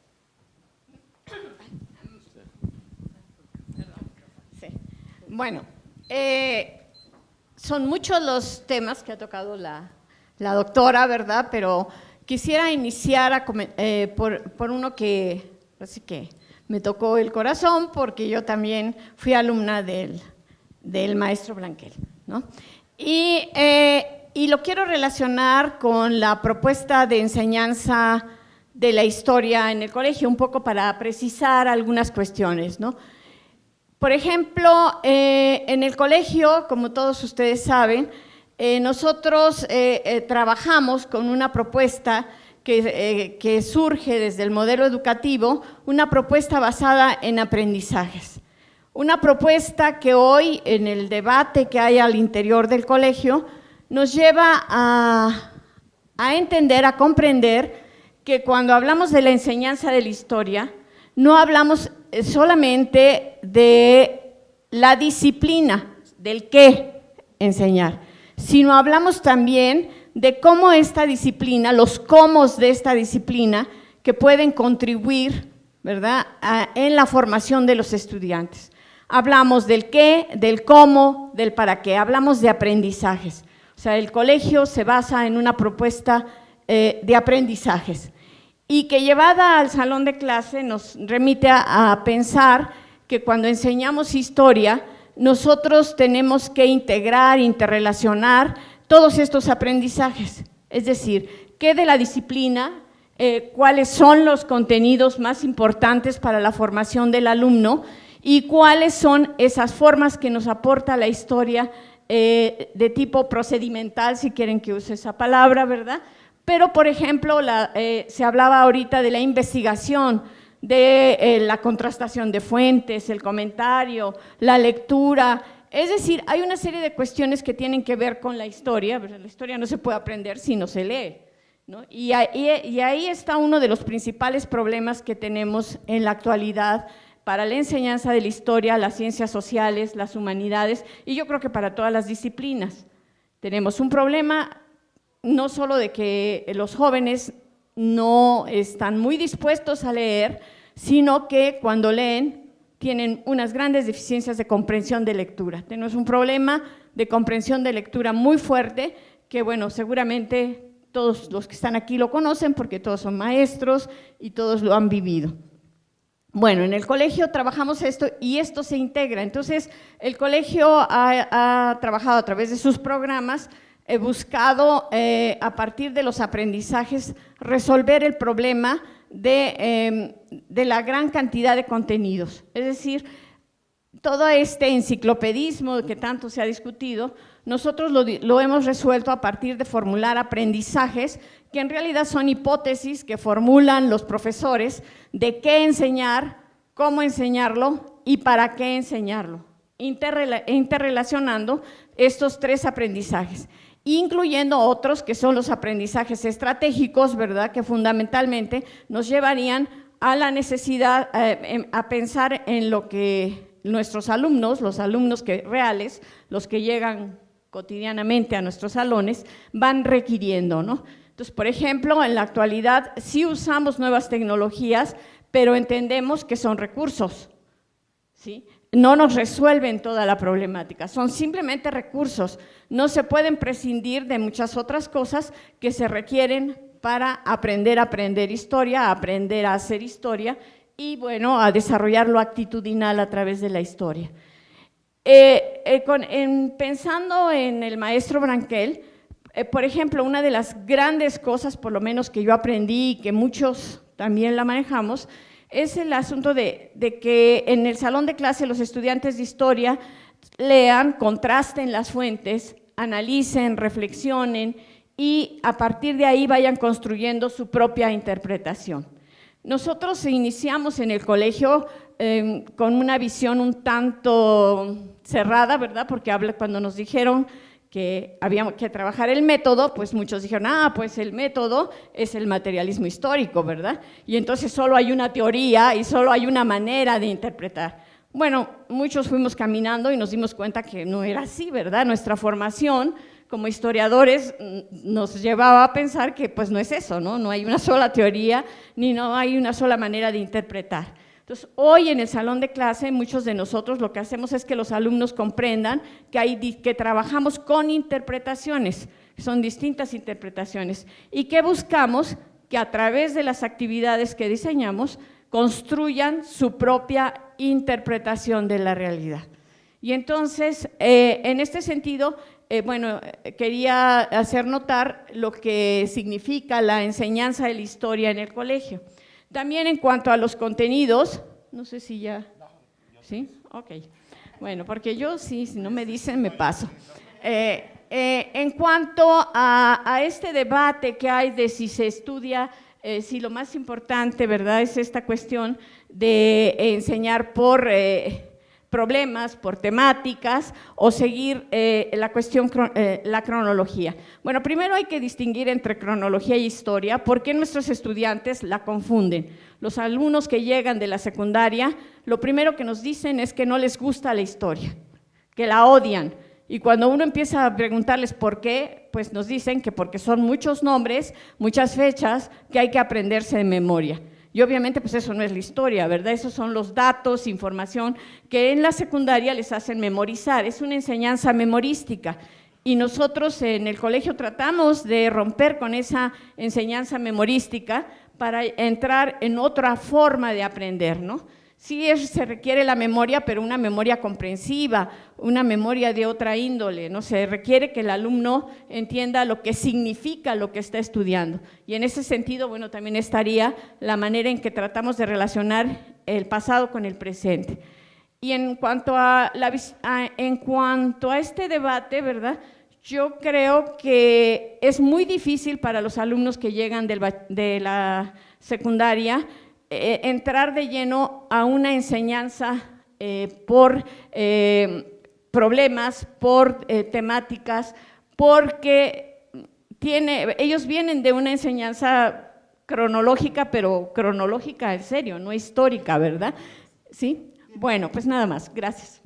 Sí. Bueno, son muchos los temas que ha tocado la doctora, ¿verdad? Pero quisiera iniciar por uno que, así que me tocó el corazón, porque yo también fui alumna del maestro Blanquel, ¿no? Y lo quiero relacionar con la propuesta de enseñanza de la historia en el colegio, un poco para precisar algunas cuestiones, ¿no? Por ejemplo, en el colegio, como todos ustedes saben, nosotros trabajamos con una propuesta que surge desde el modelo educativo, una propuesta basada en aprendizajes. Una propuesta que hoy, en el debate que hay al interior del colegio, nos lleva a entender, a comprender que cuando hablamos de la enseñanza de la historia, no hablamos solamente de la disciplina, del qué enseñar, sino hablamos también de cómo esta disciplina, los cómo de esta disciplina que pueden contribuir, ¿verdad?, en la formación de los estudiantes. Hablamos del qué, del cómo, del para qué, hablamos de aprendizajes. O sea, el colegio se basa en una propuesta de aprendizajes y que llevada al salón de clase nos remite a pensar que cuando enseñamos historia, nosotros tenemos que integrar, interrelacionar todos estos aprendizajes, es decir, qué de la disciplina, cuáles son los contenidos más importantes para la formación del alumno y cuáles son esas formas que nos aporta la historia de tipo procedimental, si quieren que use esa palabra, ¿verdad? Pero, por ejemplo, se hablaba ahorita de la investigación, de la contrastación de fuentes, el comentario, la lectura. Es decir, hay una serie de cuestiones que tienen que ver con la historia, pero la historia no se puede aprender si no se lee, ¿no? Y ahí está uno de los principales problemas que tenemos en la actualidad para la enseñanza de la historia, las ciencias sociales, las humanidades, y yo creo que para todas las disciplinas. Tenemos un problema no solo de que los jóvenes no están muy dispuestos a leer, sino que cuando leen tienen unas grandes deficiencias de comprensión de lectura. Tenemos un problema de comprensión de lectura muy fuerte que, bueno, seguramente todos los que están aquí lo conocen porque todos son maestros y todos lo han vivido. Bueno, en el colegio trabajamos esto y esto se integra. Entonces, el colegio ha trabajado a través de sus programas, buscado a partir de los aprendizajes resolver el problema de la gran cantidad de contenidos. Es decir, todo este enciclopedismo que tanto se ha discutido, nosotros lo hemos resuelto a partir de formular aprendizajes que en realidad son hipótesis que formulan los profesores de qué enseñar, cómo enseñarlo y para qué enseñarlo, interrelacionando estos tres aprendizajes, incluyendo otros que son los aprendizajes estratégicos, ¿verdad?, que fundamentalmente nos llevarían a la necesidad, a pensar en lo que nuestros alumnos, los alumnos reales, los que llegan cotidianamente a nuestros salones, van requiriendo, ¿no? Entonces, por ejemplo, en la actualidad sí usamos nuevas tecnologías, pero entendemos que son recursos, ¿sí? No nos resuelven toda la problemática, son simplemente recursos, no se pueden prescindir de muchas otras cosas que se requieren para aprender a aprender historia, a aprender a hacer historia y, bueno, a desarrollar lo actitudinal a través de la historia. Pensando en el maestro Blanquel, por ejemplo, una de las grandes cosas, por lo menos que yo aprendí y que muchos también la manejamos, es el asunto de que en el salón de clase los estudiantes de historia lean, contrasten las fuentes, analicen, reflexionen y a partir de ahí vayan construyendo su propia interpretación. Nosotros iniciamos en el colegio con una visión un tanto cerrada, ¿verdad? Porque cuando nos dijeron que había que trabajar el método, pues muchos dijeron, pues el método es el materialismo histórico, ¿verdad? Y entonces solo hay una teoría y solo hay una manera de interpretar. Bueno, muchos fuimos caminando y nos dimos cuenta que no era así, ¿verdad? Nuestra formación como historiadores nos llevaba a pensar que pues no es eso, ¿no? No hay una sola teoría ni no hay una sola manera de interpretar. Entonces, hoy en el salón de clase, muchos de nosotros lo que hacemos es que los alumnos comprendan que trabajamos con interpretaciones, son distintas interpretaciones, y que buscamos que a través de las actividades que diseñamos construyan su propia interpretación de la realidad. Y entonces, en este sentido, quería hacer notar lo que significa la enseñanza de la historia en el colegio. También en cuanto a los contenidos, no sé si ya… ¿Sí? Ok. Bueno, porque yo sí, si no me dicen, me paso. En cuanto a este debate que hay de si se estudia, si lo más importante, ¿verdad?, es esta cuestión de enseñar por problemas, por temáticas, o seguir la cronología. Bueno, primero hay que distinguir entre cronología y historia, porque nuestros estudiantes la confunden. Los alumnos que llegan de la secundaria, lo primero que nos dicen es que no les gusta la historia, que la odian, y cuando uno empieza a preguntarles por qué, pues nos dicen que porque son muchos nombres, muchas fechas que hay que aprenderse de memoria. Y obviamente pues eso no es la historia, ¿verdad? Esos son los datos, información que en la secundaria les hacen memorizar, es una enseñanza memorística. Y nosotros en el colegio tratamos de romper con esa enseñanza memorística para entrar en otra forma de aprender, ¿no? Sí se requiere la memoria, pero una memoria comprensiva, una memoria de otra índole, ¿no? Se requiere que el alumno entienda lo que significa lo que está estudiando. Y en ese sentido, bueno, también estaría la manera en que tratamos de relacionar el pasado con el presente. Y en cuanto a este debate, ¿verdad?, yo creo que es muy difícil para los alumnos que llegan de la secundaria entrar de lleno a una enseñanza por problemas, por temáticas, porque ellos vienen de una enseñanza cronológica, pero cronológica en serio, no histórica, ¿verdad? ¿Sí? Bueno, pues nada más, gracias.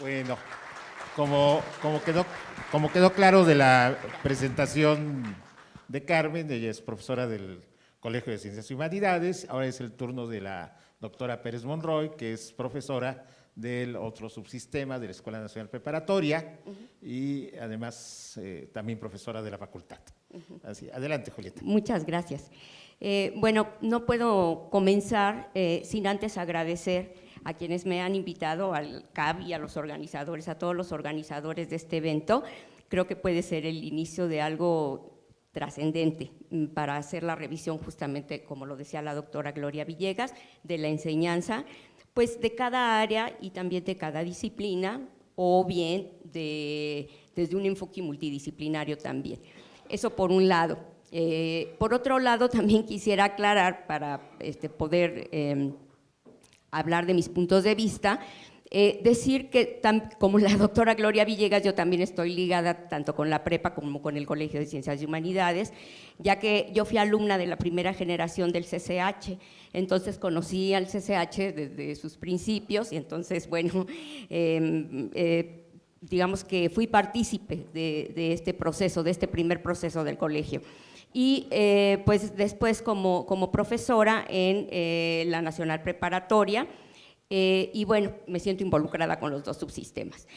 Bueno, como quedó claro de la presentación de Carmen, ella es profesora del Colegio de Ciencias y Humanidades, ahora es el turno de la doctora Pérez Monroy, que es profesora del otro subsistema de la Escuela Nacional Preparatoria y además también profesora de la facultad. Así, adelante, Julieta. Muchas gracias. Bueno, no puedo comenzar sin antes agradecer a quienes me han invitado, al CAB y a los organizadores, a todos los organizadores de este evento. Creo que puede ser el inicio de algo trascendente para hacer la revisión justamente, como lo decía la doctora Gloria Villegas, de la enseñanza, pues de cada área y también de cada disciplina, o bien desde un enfoque multidisciplinario también. Eso por un lado. Por otro lado, también quisiera aclarar para poder hablar de mis puntos de vista, decir que como la doctora Gloria Villegas, yo también estoy ligada tanto con la prepa como con el Colegio de Ciencias y Humanidades, ya que yo fui alumna de la primera generación del CCH, entonces conocí al CCH desde sus principios y entonces, bueno, digamos que fui partícipe de este proceso, de este primer proceso del colegio. Y pues después como profesora en la Nacional Preparatoria, y bueno, me siento involucrada con los dos subsistemas.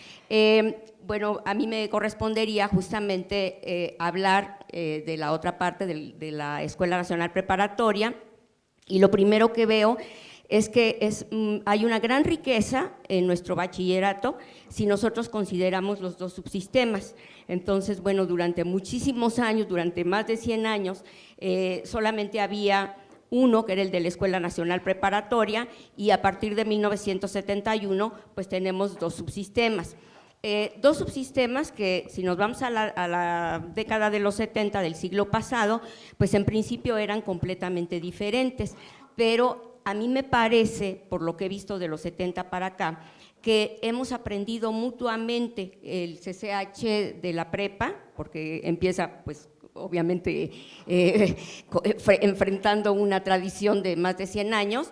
Bueno, a mí me correspondería justamente hablar de la otra parte de la Escuela Nacional Preparatoria, y lo primero que veo es que hay una gran riqueza en nuestro bachillerato si nosotros consideramos los dos subsistemas. Entonces, bueno, durante muchísimos años, durante más de 100 años, solamente había uno, que era el de la Escuela Nacional Preparatoria, y a partir de 1971, pues tenemos dos subsistemas. Dos subsistemas que, si nos vamos a la década de los 70 del siglo pasado, pues en principio eran completamente diferentes, pero a mí me parece, por lo que he visto de los 70 para acá, que hemos aprendido mutuamente el CCH de la prepa, porque empieza pues obviamente enfrentando una tradición de más de 100 años,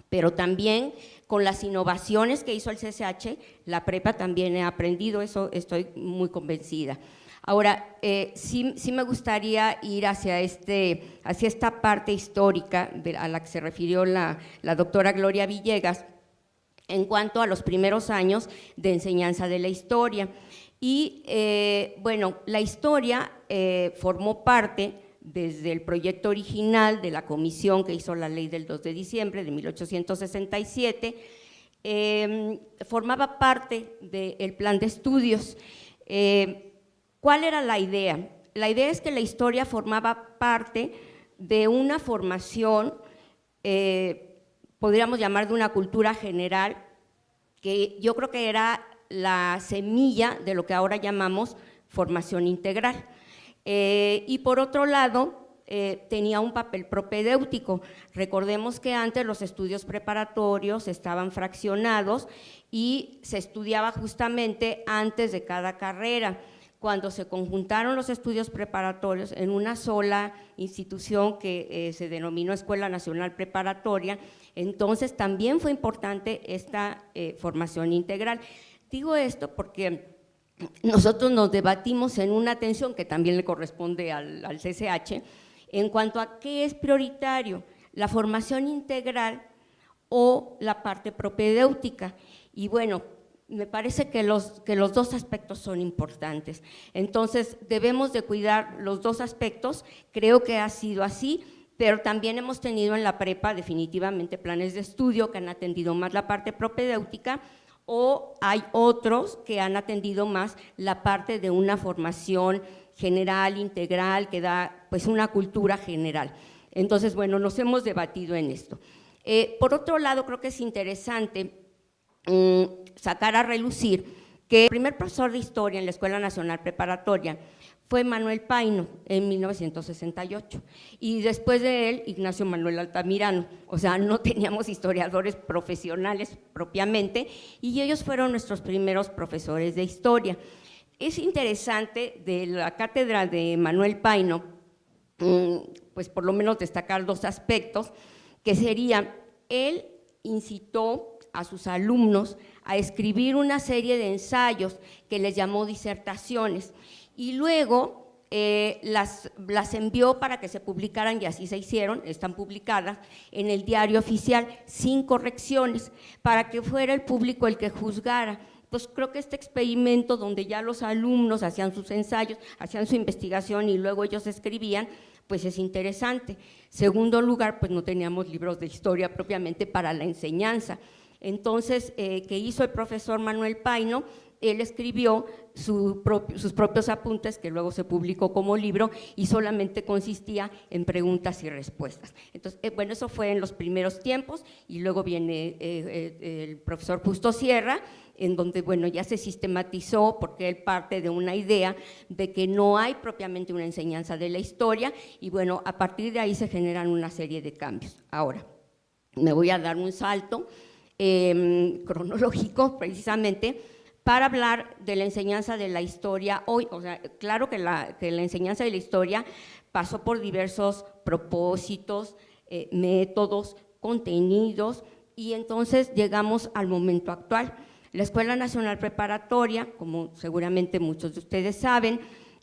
pero también con las innovaciones que hizo el CCH, la prepa también ha aprendido, eso estoy muy convencida. Ahora, sí me gustaría ir hacia esta parte histórica a la que se refirió la doctora Gloria Villegas, en cuanto a los primeros años de enseñanza de la historia. Y bueno, la historia formó parte desde el proyecto original de la comisión que hizo la ley del 2 de diciembre de 1867, formaba parte del plan de estudios. ¿Cuál era la idea? La idea es que la historia formaba parte de una formación, podríamos llamar de una cultura general, que yo creo que era la semilla de lo que ahora llamamos formación integral. Y por otro lado, tenía un papel propedéutico. Recordemos que antes los estudios preparatorios estaban fraccionados y se estudiaba justamente antes de cada carrera. Cuando se conjuntaron los estudios preparatorios en una sola institución que se denominó Escuela Nacional Preparatoria, entonces también fue importante esta formación integral. Digo esto porque nosotros nos debatimos en una atención que también le corresponde al CCH en cuanto a qué es prioritario, la formación integral o la parte propedéutica. Y bueno, me parece que los dos aspectos son importantes. Entonces, debemos de cuidar los dos aspectos, creo que ha sido así, pero también hemos tenido en la prepa definitivamente planes de estudio que han atendido más la parte propedéutica, o hay otros que han atendido más la parte de una formación general, integral, que da pues una cultura general. Entonces, bueno, nos hemos debatido en esto. Por otro lado, creo que es interesante sacar a relucir que el primer profesor de historia en la Escuela Nacional Preparatoria fue Manuel Paino en 1968 y después de él Ignacio Manuel Altamirano, o sea, no teníamos historiadores profesionales propiamente y ellos fueron nuestros primeros profesores de historia. Es interesante de la cátedra de Manuel Paino, pues por lo menos destacar dos aspectos, que sería, él incitó a sus alumnos a escribir una serie de ensayos que les llamó disertaciones y luego las envió para que se publicaran y así se hicieron, están publicadas en el diario oficial sin correcciones para que fuera el público el que juzgara. Pues creo que este experimento donde ya los alumnos hacían sus ensayos, hacían su investigación y luego ellos escribían, pues es interesante. Segundo lugar, pues no teníamos libros de historia propiamente para la enseñanza. Entonces, ¿qué hizo el profesor Manuel Paino? Él escribió sus propios apuntes, que luego se publicó como libro, y solamente consistía en preguntas y respuestas. Entonces, bueno, eso fue en los primeros tiempos, y luego viene el profesor Justo Sierra, en donde, bueno, ya se sistematizó, porque él parte de una idea de que no hay propiamente una enseñanza de la historia, y bueno, a partir de ahí se generan una serie de cambios. Ahora, me voy a dar un salto cronológico, precisamente, para hablar de la enseñanza de la historia hoy. O sea, claro que la enseñanza de la historia pasó por diversos propósitos, métodos, contenidos, y entonces llegamos al momento actual. La Escuela Nacional Preparatoria, como seguramente muchos de ustedes saben,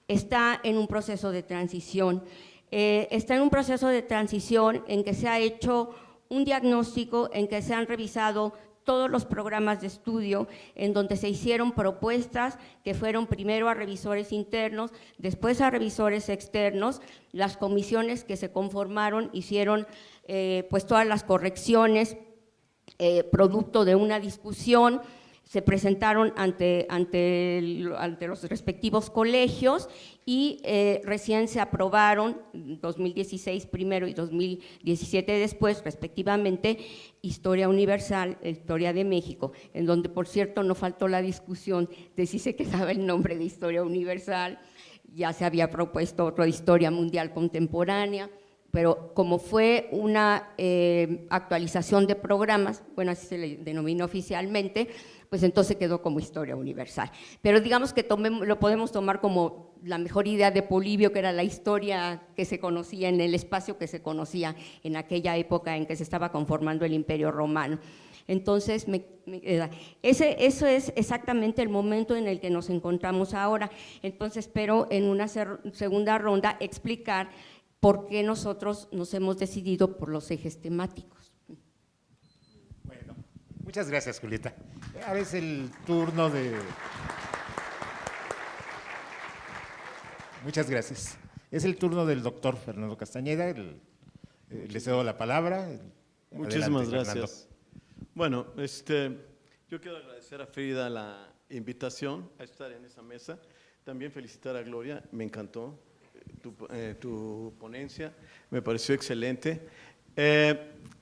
está en un proceso de transición. Está en un proceso de transición en que se ha hecho un diagnóstico, en que se han revisado todos los programas de estudio, en donde se hicieron propuestas que fueron primero a revisores internos, después a revisores externos. Las comisiones que se conformaron hicieron pues todas las correcciones, producto de una discusión, se presentaron ante los respectivos colegios y recién se aprobaron, 2016 primero y 2017 después, respectivamente, Historia Universal, Historia de México, en donde, por cierto, no faltó la discusión de si se quedaba el nombre de Historia Universal, ya se había propuesto otro de Historia Mundial Contemporánea, pero como fue una actualización de programas, bueno, así se le denomina oficialmente, pues entonces quedó como historia universal. Pero digamos que lo podemos tomar como la mejor idea de Polibio, que era la historia que se conocía en el espacio que se conocía en aquella época en que se estaba conformando el Imperio Romano. Entonces, eso es exactamente el momento en el que nos encontramos ahora. Entonces, espero en una segunda ronda explicar por qué nosotros nos hemos decidido por los ejes temáticos. Bueno, muchas gracias, Julieta. Ahora es el turno de… Muchas gracias. Es el turno del doctor Fernando Castañeda. Le cedo la palabra. Muchísimas Adelante, gracias. Fernando. Bueno, yo quiero agradecer a Frida la invitación a estar en esa mesa. También felicitar a Gloria, me encantó tu ponencia, me pareció excelente.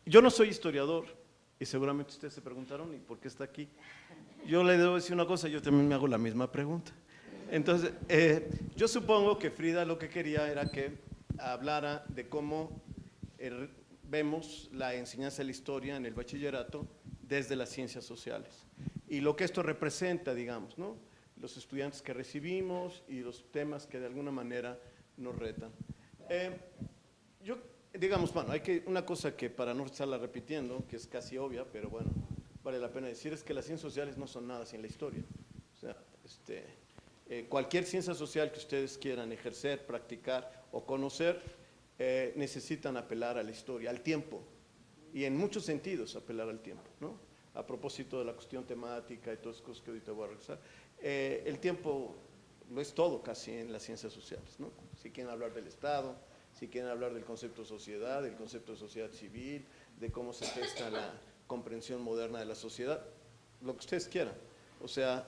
Yo no soy historiador y seguramente ustedes se preguntaron ¿y por qué está aquí? Yo le debo decir una cosa, yo también me hago la misma pregunta. Entonces, yo supongo que Frida lo que quería era que hablara de cómo vemos la enseñanza de la historia en el bachillerato desde las ciencias sociales y lo que esto representa, digamos, ¿no? Los estudiantes que recibimos y los temas que de alguna manera nos retan. Digamos, bueno, una cosa que para no estarla repitiendo, que es casi obvia, pero bueno, vale la pena decir, es que las ciencias sociales no son nada sin la historia. O sea, cualquier ciencia social que ustedes quieran ejercer, practicar o conocer, necesitan apelar a la historia, al tiempo, y en muchos sentidos apelar al tiempo, ¿no? A propósito de la cuestión temática y todas las cosas que ahorita voy a regresar, el tiempo lo es todo casi en las ciencias sociales, ¿no? Si quieren hablar del Estado, si quieren hablar del concepto de sociedad, del concepto de sociedad civil, de cómo se gesta la comprensión moderna de la sociedad, lo que ustedes quieran. O sea,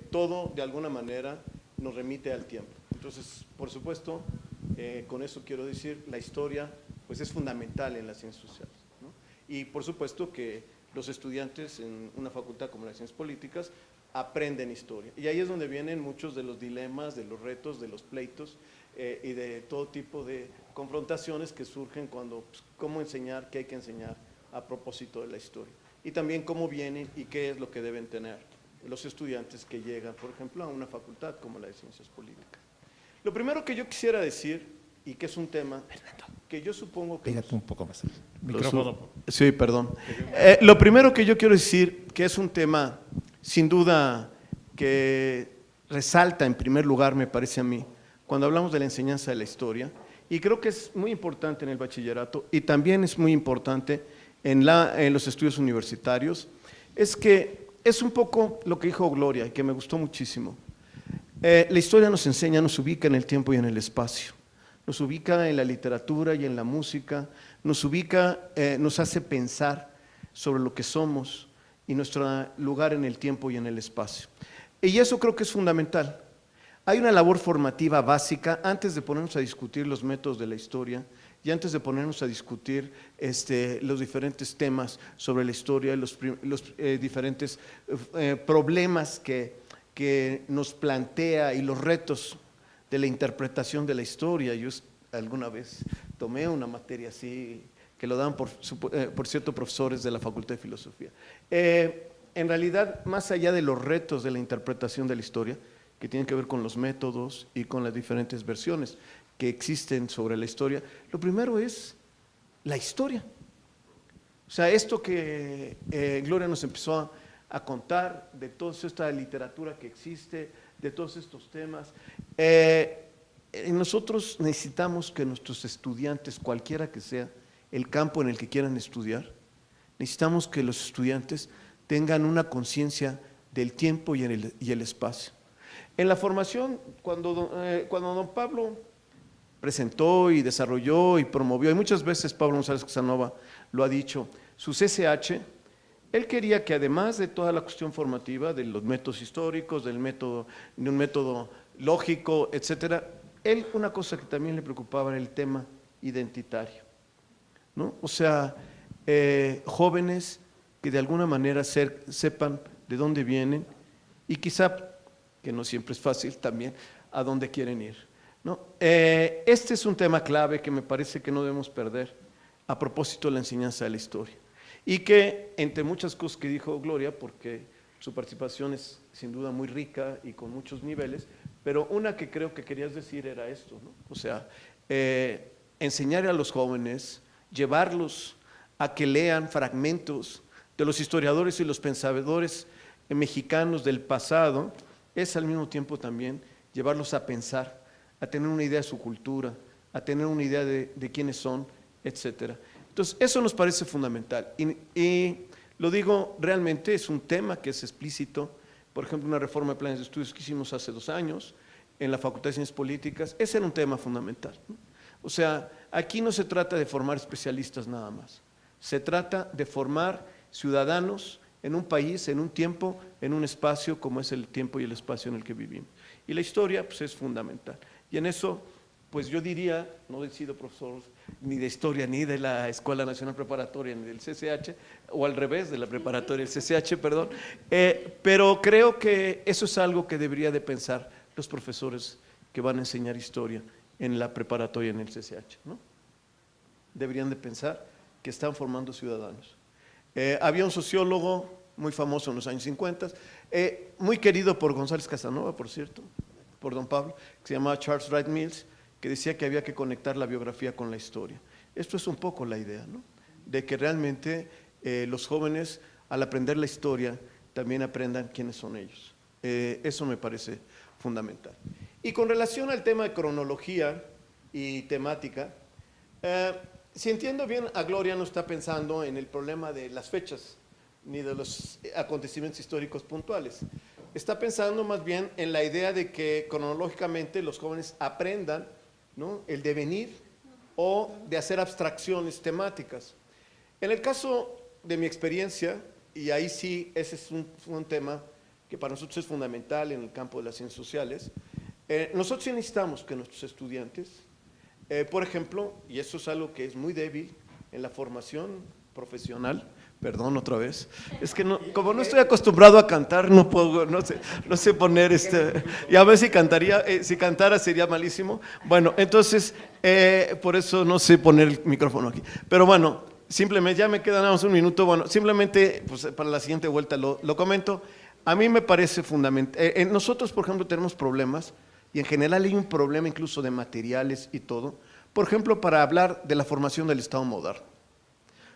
todo de alguna manera nos remite al tiempo. Entonces, por supuesto, con eso quiero decir, la historia pues es fundamental en las ciencias sociales, ¿no? Y por supuesto que los estudiantes en una facultad como las ciencias políticas aprenden historia. Y ahí es donde vienen muchos de los dilemas, de los retos, de los pleitos y de todo tipo de confrontaciones que surgen cuando, pues, cómo enseñar, qué hay que enseñar a propósito de la historia. Y también cómo vienen y qué es lo que deben tener los estudiantes que llegan, por ejemplo, a una facultad como la de Ciencias Políticas. Lo primero que yo quisiera decir, y que es un tema que yo supongo que… Pégate un poco más. Micrófono. Sí, perdón. Lo primero que yo quiero decir, que es un tema, sin duda, que resalta en primer lugar, me parece a mí, cuando hablamos de la enseñanza de la historia, y creo que es muy importante en el bachillerato, y también es muy importante en los estudios universitarios, es que es un poco lo que dijo Gloria, y que me gustó muchísimo. La historia nos enseña, nos ubica en el tiempo y en el espacio, nos ubica en la literatura y en la música, nos ubica, nos hace pensar sobre lo que somos y nuestro lugar en el tiempo y en el espacio. Y eso creo que es fundamental. Hay una labor formativa básica antes de ponernos a discutir los métodos de la historia y antes de ponernos a discutir los diferentes temas sobre la historia, los diferentes problemas que nos plantea y los retos de la interpretación de la historia. Yo alguna vez tomé una materia así, que lo daban por cierto profesores de la Facultad de Filosofía. En realidad, más allá de los retos de la interpretación de la historia, que tienen que ver con los métodos y con las diferentes versiones que existen sobre la historia, lo primero es la historia. O sea, esto que Gloria nos empezó a contar, de toda esta literatura que existe, de todos estos temas, nosotros necesitamos que nuestros estudiantes, cualquiera que sea el campo en el que quieran estudiar, necesitamos que los estudiantes tengan una conciencia del tiempo y el espacio. En la formación, cuando don Pablo presentó y desarrolló y promovió, y muchas veces Pablo González Casanova lo ha dicho, su CCH, él quería que además de toda la cuestión formativa, de los métodos históricos, de un método lógico, etcétera, él una cosa que también le preocupaba era el tema identitario, ¿no? O sea, jóvenes que de alguna manera sepan de dónde vienen y quizá, que no siempre es fácil también, a dónde quieren ir. ¿no? Este es un tema clave que me parece que no debemos perder a propósito de la enseñanza de la historia. Y que, entre muchas cosas que dijo Gloria, porque su participación es sin duda muy rica y con muchos niveles, pero una que creo que querías decir era esto, ¿no? O sea, enseñar a los jóvenes, llevarlos a que lean fragmentos de los historiadores y los pensadores mexicanos del pasado, es al mismo tiempo también llevarlos a pensar, a tener una idea de su cultura, a tener una idea de quiénes son, etcétera. Entonces, eso nos parece fundamental. Y lo digo, realmente es un tema que es explícito. Por ejemplo, una reforma de planes de estudios que hicimos hace 2 años en la Facultad de Ciencias Políticas, ese era un tema fundamental, ¿no? O sea, aquí no se trata de formar especialistas nada más, se trata de formar ciudadanos en un país, en un tiempo, en un espacio como es el tiempo y el espacio en el que vivimos. Y la historia, pues, es fundamental. Y en eso, pues yo diría, no he sido profesor ni de historia, ni de la Escuela Nacional Preparatoria, ni del CCH, o al revés, de la preparatoria, el CCH, perdón, pero creo que eso es algo que debería de pensar los profesores que van a enseñar historia en la preparatoria, en el CCH, ¿no? Deberían de pensar que están formando ciudadanos. Había un sociólogo muy famoso en los años 50, muy querido por González Casanova, por cierto, por don Pablo, que se llamaba Charles Wright Mills, que decía que había que conectar la biografía con la historia. Esto es un poco la idea, ¿no? De que realmente los jóvenes, al aprender la historia, también aprendan quiénes son ellos. Eso me parece fundamental. Y con relación al tema de cronología y temática, si entiendo bien, a Gloria no está pensando en el problema de las fechas, ni de los acontecimientos históricos puntuales. Está pensando más bien en la idea de que cronológicamente los jóvenes aprendan, ¿no?, el devenir o de hacer abstracciones temáticas. En el caso de mi experiencia, y ahí sí, ese es un tema que para nosotros es fundamental en el campo de las ciencias sociales, nosotros sí necesitamos que nuestros estudiantes, por ejemplo, y eso es algo que es muy débil en la formación profesional, perdón otra vez, es que no, como no estoy acostumbrado a cantar, no puedo, no sé poner y a ver si cantaría, si cantara sería malísimo. Bueno, entonces, por eso no sé poner el micrófono aquí. Pero bueno, simplemente, ya me queda nada más un minuto, bueno, simplemente, pues para la siguiente vuelta lo comento. A mí me parece fundamental. Nosotros, por ejemplo, tenemos problemas, y en general hay un problema incluso de materiales y todo, por ejemplo, para hablar de la formación del Estado moderno.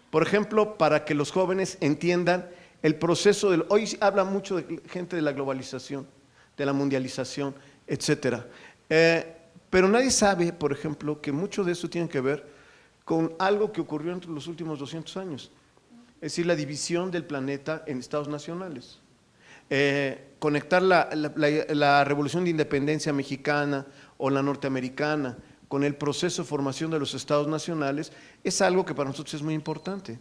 Por ejemplo, para que los jóvenes entiendan el proceso del… Hoy habla mucho de gente de la globalización, de la mundialización, etcétera. Pero nadie sabe, por ejemplo, que mucho de eso tiene que ver con algo que ocurrió entre los últimos 200 años, es decir, la división del planeta en estados nacionales. Conectar la revolución de independencia mexicana o la norteamericana con el proceso de formación de los estados nacionales es algo que para nosotros es muy importante,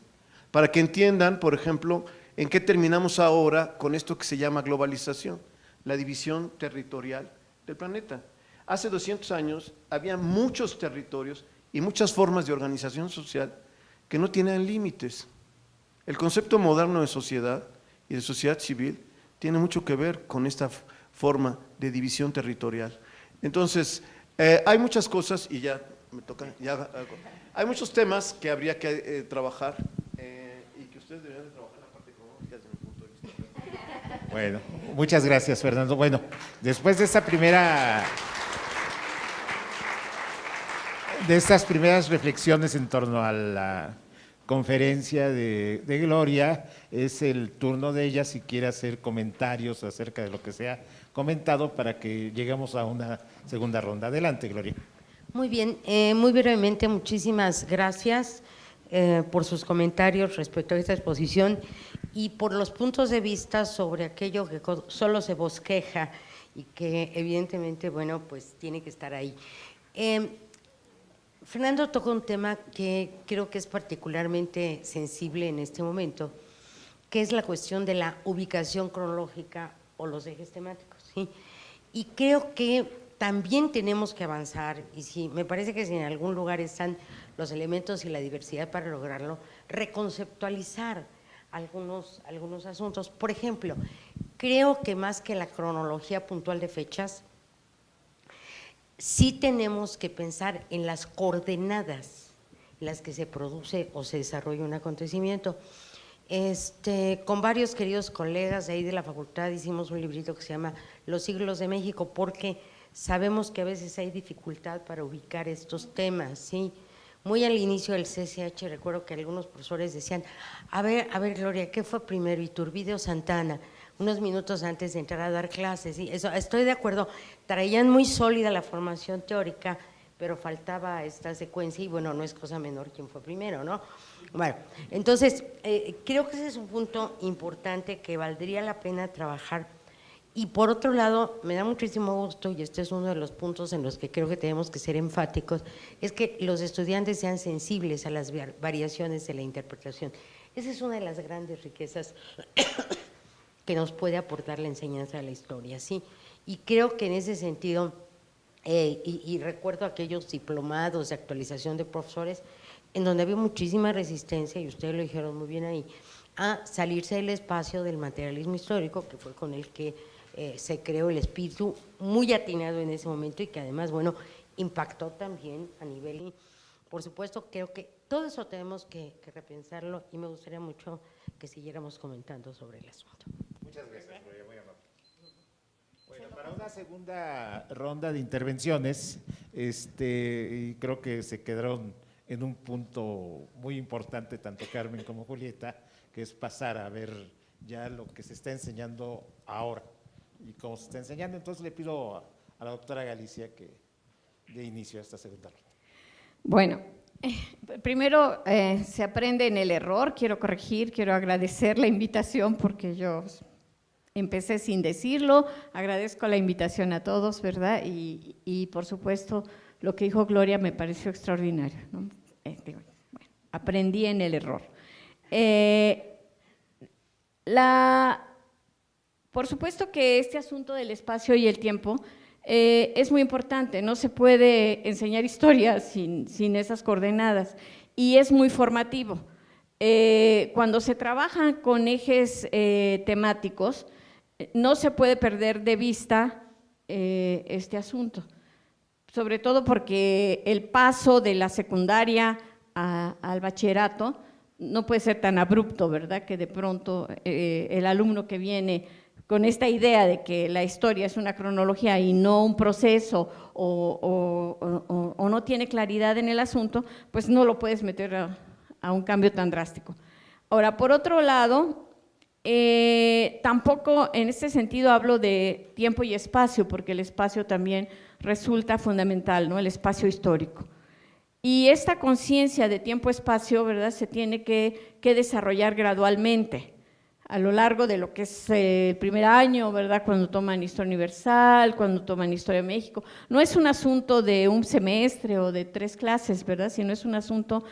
para que entiendan, por ejemplo, en qué terminamos ahora con esto que se llama globalización, la división territorial del planeta. Hace 200 años había muchos territorios y muchas formas de organización social que no tenían límites. El concepto moderno de sociedad y de sociedad civil tiene mucho que ver con esta forma de división territorial. Entonces, hay muchas cosas, y ya me toca, hay muchos temas que habría que trabajar y que ustedes deberían de trabajar la parte económica desde mi punto de vista. Bueno, muchas gracias, Fernando. Bueno, después de estas primeras reflexiones en torno a la conferencia de Gloria, es el turno de ella si quiere hacer comentarios acerca de lo que se ha comentado para que lleguemos a una segunda ronda. Adelante, Gloria. Muy bien, muy brevemente, muchísimas gracias por sus comentarios respecto a esta exposición y por los puntos de vista sobre aquello que solo se bosqueja y que evidentemente, bueno, pues tiene que estar ahí. Fernando tocó un tema que creo que es particularmente sensible en este momento, que es la cuestión de la ubicación cronológica o los ejes temáticos, ¿sí? Y creo que también tenemos que avanzar, y sí, me parece que si en algún lugar están los elementos y la diversidad para lograrlo, reconceptualizar algunos asuntos. Por ejemplo, creo que más que la cronología puntual de fechas, sí tenemos que pensar en las coordenadas en las que se produce o se desarrolla un acontecimiento. Con varios queridos colegas de ahí de la facultad hicimos un librito que se llama Los siglos de México, porque sabemos que a veces hay dificultad para ubicar estos temas, ¿sí? Muy al inicio del CCH recuerdo que algunos profesores decían, a ver Gloria, ¿qué fue primero, Iturbide o Santana? Unos minutos antes de entrar a dar clases, ¿sí? Eso, estoy de acuerdo, traían muy sólida la formación teórica, pero faltaba esta secuencia y bueno, no es cosa menor quién fue primero, ¿no? Bueno, entonces, creo que ese es un punto importante que valdría la pena trabajar. Y por otro lado, me da muchísimo gusto, y este es uno de los puntos en los que creo que tenemos que ser enfáticos, es que los estudiantes sean sensibles a las variaciones de la interpretación. Esa es una de las grandes riquezas que nos puede aportar la enseñanza de la historia, ¿sí? Y creo que en ese sentido, y recuerdo aquellos diplomados de actualización de profesores, en donde había muchísima resistencia, y ustedes lo dijeron muy bien ahí, a salirse del espacio del materialismo histórico, que fue con el que se creó el espíritu muy atinado en ese momento y que además, bueno, impactó también a nivel… Por supuesto, creo que todo eso tenemos que repensarlo y me gustaría mucho que siguiéramos comentando sobre el asunto. Muchas gracias, Gloria, muy amable. Bueno, para una segunda ronda de intervenciones, y creo que se quedaron en un punto muy importante, tanto Carmen como Julieta, que es pasar a ver ya lo que se está enseñando ahora y cómo se está enseñando. Entonces le pido a la doctora Galicia que dé inicio a esta segunda ronda. Bueno, primero se aprende en el error, quiero corregir, quiero agradecer la invitación porque yo empecé sin decirlo, agradezco la invitación a todos, ¿verdad? Y por supuesto, lo que dijo Gloria me pareció extraordinario, ¿no? Bueno, aprendí en el error. Por supuesto que este asunto del espacio y el tiempo es muy importante, no se puede enseñar historia sin esas coordenadas y es muy formativo. Cuando se trabaja con ejes temáticos, no se puede perder de vista este asunto, sobre todo porque el paso de la secundaria al bachillerato no puede ser tan abrupto, ¿verdad? Que de pronto el alumno que viene con esta idea de que la historia es una cronología y no un proceso o no tiene claridad en el asunto, pues no lo puedes meter a un cambio tan drástico. Ahora, por otro lado, tampoco en este sentido hablo de tiempo y espacio, porque el espacio también resulta fundamental, ¿no? El espacio histórico. Y esta conciencia de tiempo-espacio, ¿verdad?, se tiene que desarrollar gradualmente a lo largo de lo que es el primer año, ¿verdad?, cuando toman Historia Universal, cuando toman Historia de México. No es un asunto de un semestre o de 3 clases, ¿verdad?, sino es un asunto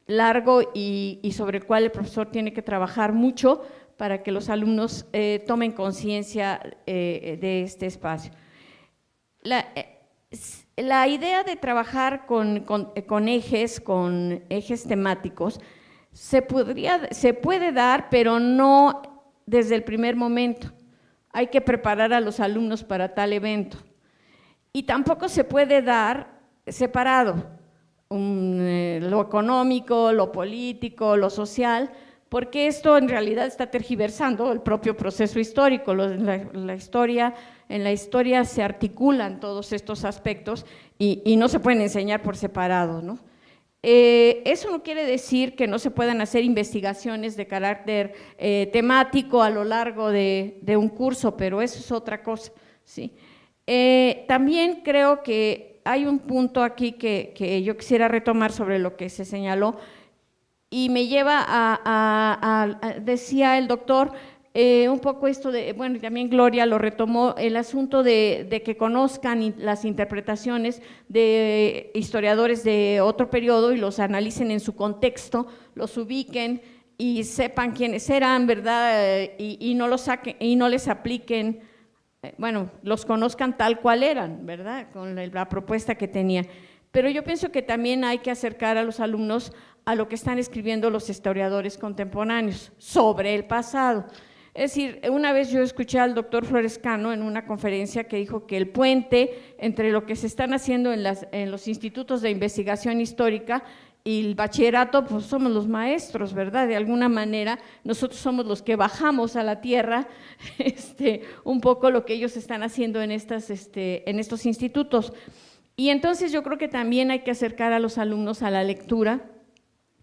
largo y sobre el cual el profesor tiene que trabajar mucho para que los alumnos tomen conciencia de este espacio. La idea de trabajar con ejes temáticos se puede dar, pero no desde el primer momento. Hay que preparar a los alumnos para tal evento. Y tampoco se puede dar separado, lo económico, lo político, lo social, porque esto en realidad está tergiversando el propio proceso histórico. En la historia se articulan todos estos aspectos y no se pueden enseñar por separado, ¿no? Eso no quiere decir que no se puedan hacer investigaciones de carácter temático a lo largo de un curso, pero eso es otra cosa, ¿sí? También creo que hay un punto aquí que yo quisiera retomar sobre lo que se señaló y me lleva decía el doctor, un poco esto de, bueno, y también Gloria lo retomó, el asunto de que conozcan las interpretaciones de historiadores de otro periodo y los analicen en su contexto, los ubiquen y sepan quiénes eran, ¿verdad? Y no los saquen y no les apliquen, bueno, los conozcan tal cual eran, ¿verdad?, con la propuesta que tenían. Pero yo pienso que también hay que acercar a los alumnos a lo que están escribiendo los historiadores contemporáneos sobre el pasado. Es decir, una vez yo escuché al doctor Florescano en una conferencia que dijo que el puente entre lo que se están haciendo en los institutos de investigación histórica y el bachillerato, pues somos los maestros, ¿verdad? De alguna manera, nosotros somos los que bajamos a la tierra un poco lo que ellos están haciendo en estos institutos. Y entonces yo creo que también hay que acercar a los alumnos a la lectura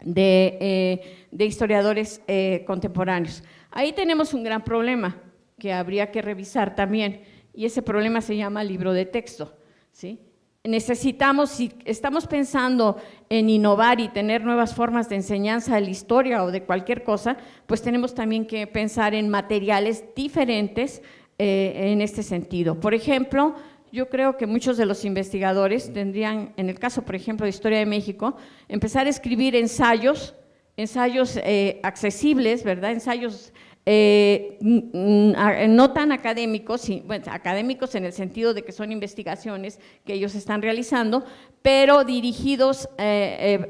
de historiadores contemporáneos. Ahí tenemos un gran problema que habría que revisar también, y ese problema se llama libro de texto, ¿sí? Necesitamos, si estamos pensando en innovar y tener nuevas formas de enseñanza de la historia o de cualquier cosa, pues tenemos también que pensar en materiales diferentes en este sentido. Por ejemplo, yo creo que muchos de los investigadores tendrían, en el caso, por ejemplo, de Historia de México, empezar a escribir ensayos accesibles, ¿verdad? Ensayos no tan académicos, bueno, académicos en el sentido de que son investigaciones que ellos están realizando, pero dirigidos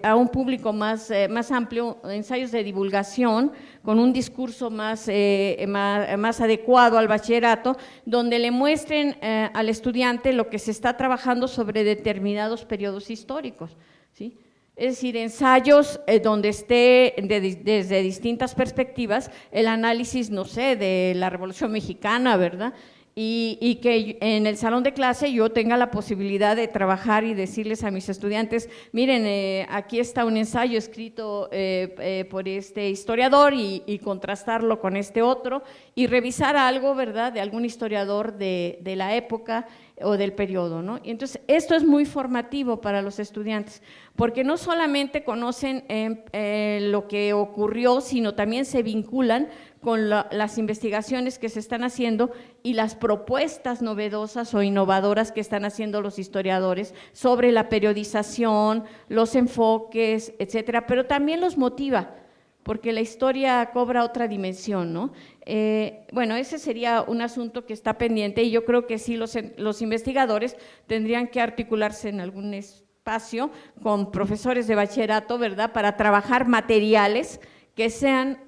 a un público más amplio, ensayos de divulgación, con un discurso más adecuado al bachillerato, donde le muestren al estudiante lo que se está trabajando sobre determinados periodos históricos, ¿sí? Es decir, ensayos donde esté desde distintas perspectivas el análisis, no sé, de la Revolución Mexicana, ¿verdad? Y que en el salón de clase yo tenga la posibilidad de trabajar y decirles a mis estudiantes, miren, aquí está un ensayo escrito por este historiador y contrastarlo con este otro y revisar algo, ¿verdad?, de algún historiador de la época o del periodo, ¿no? Y entonces, esto es muy formativo para los estudiantes, porque no solamente conocen lo que ocurrió, sino también se vinculan con las investigaciones que se están haciendo y las propuestas novedosas o innovadoras que están haciendo los historiadores sobre la periodización, los enfoques, etcétera, pero también los motiva, porque la historia cobra otra dimensión, ¿no? Bueno, ese sería un asunto que está pendiente y yo creo que sí los investigadores tendrían que articularse en algún espacio con profesores de bachillerato, ¿verdad?, para trabajar materiales que sean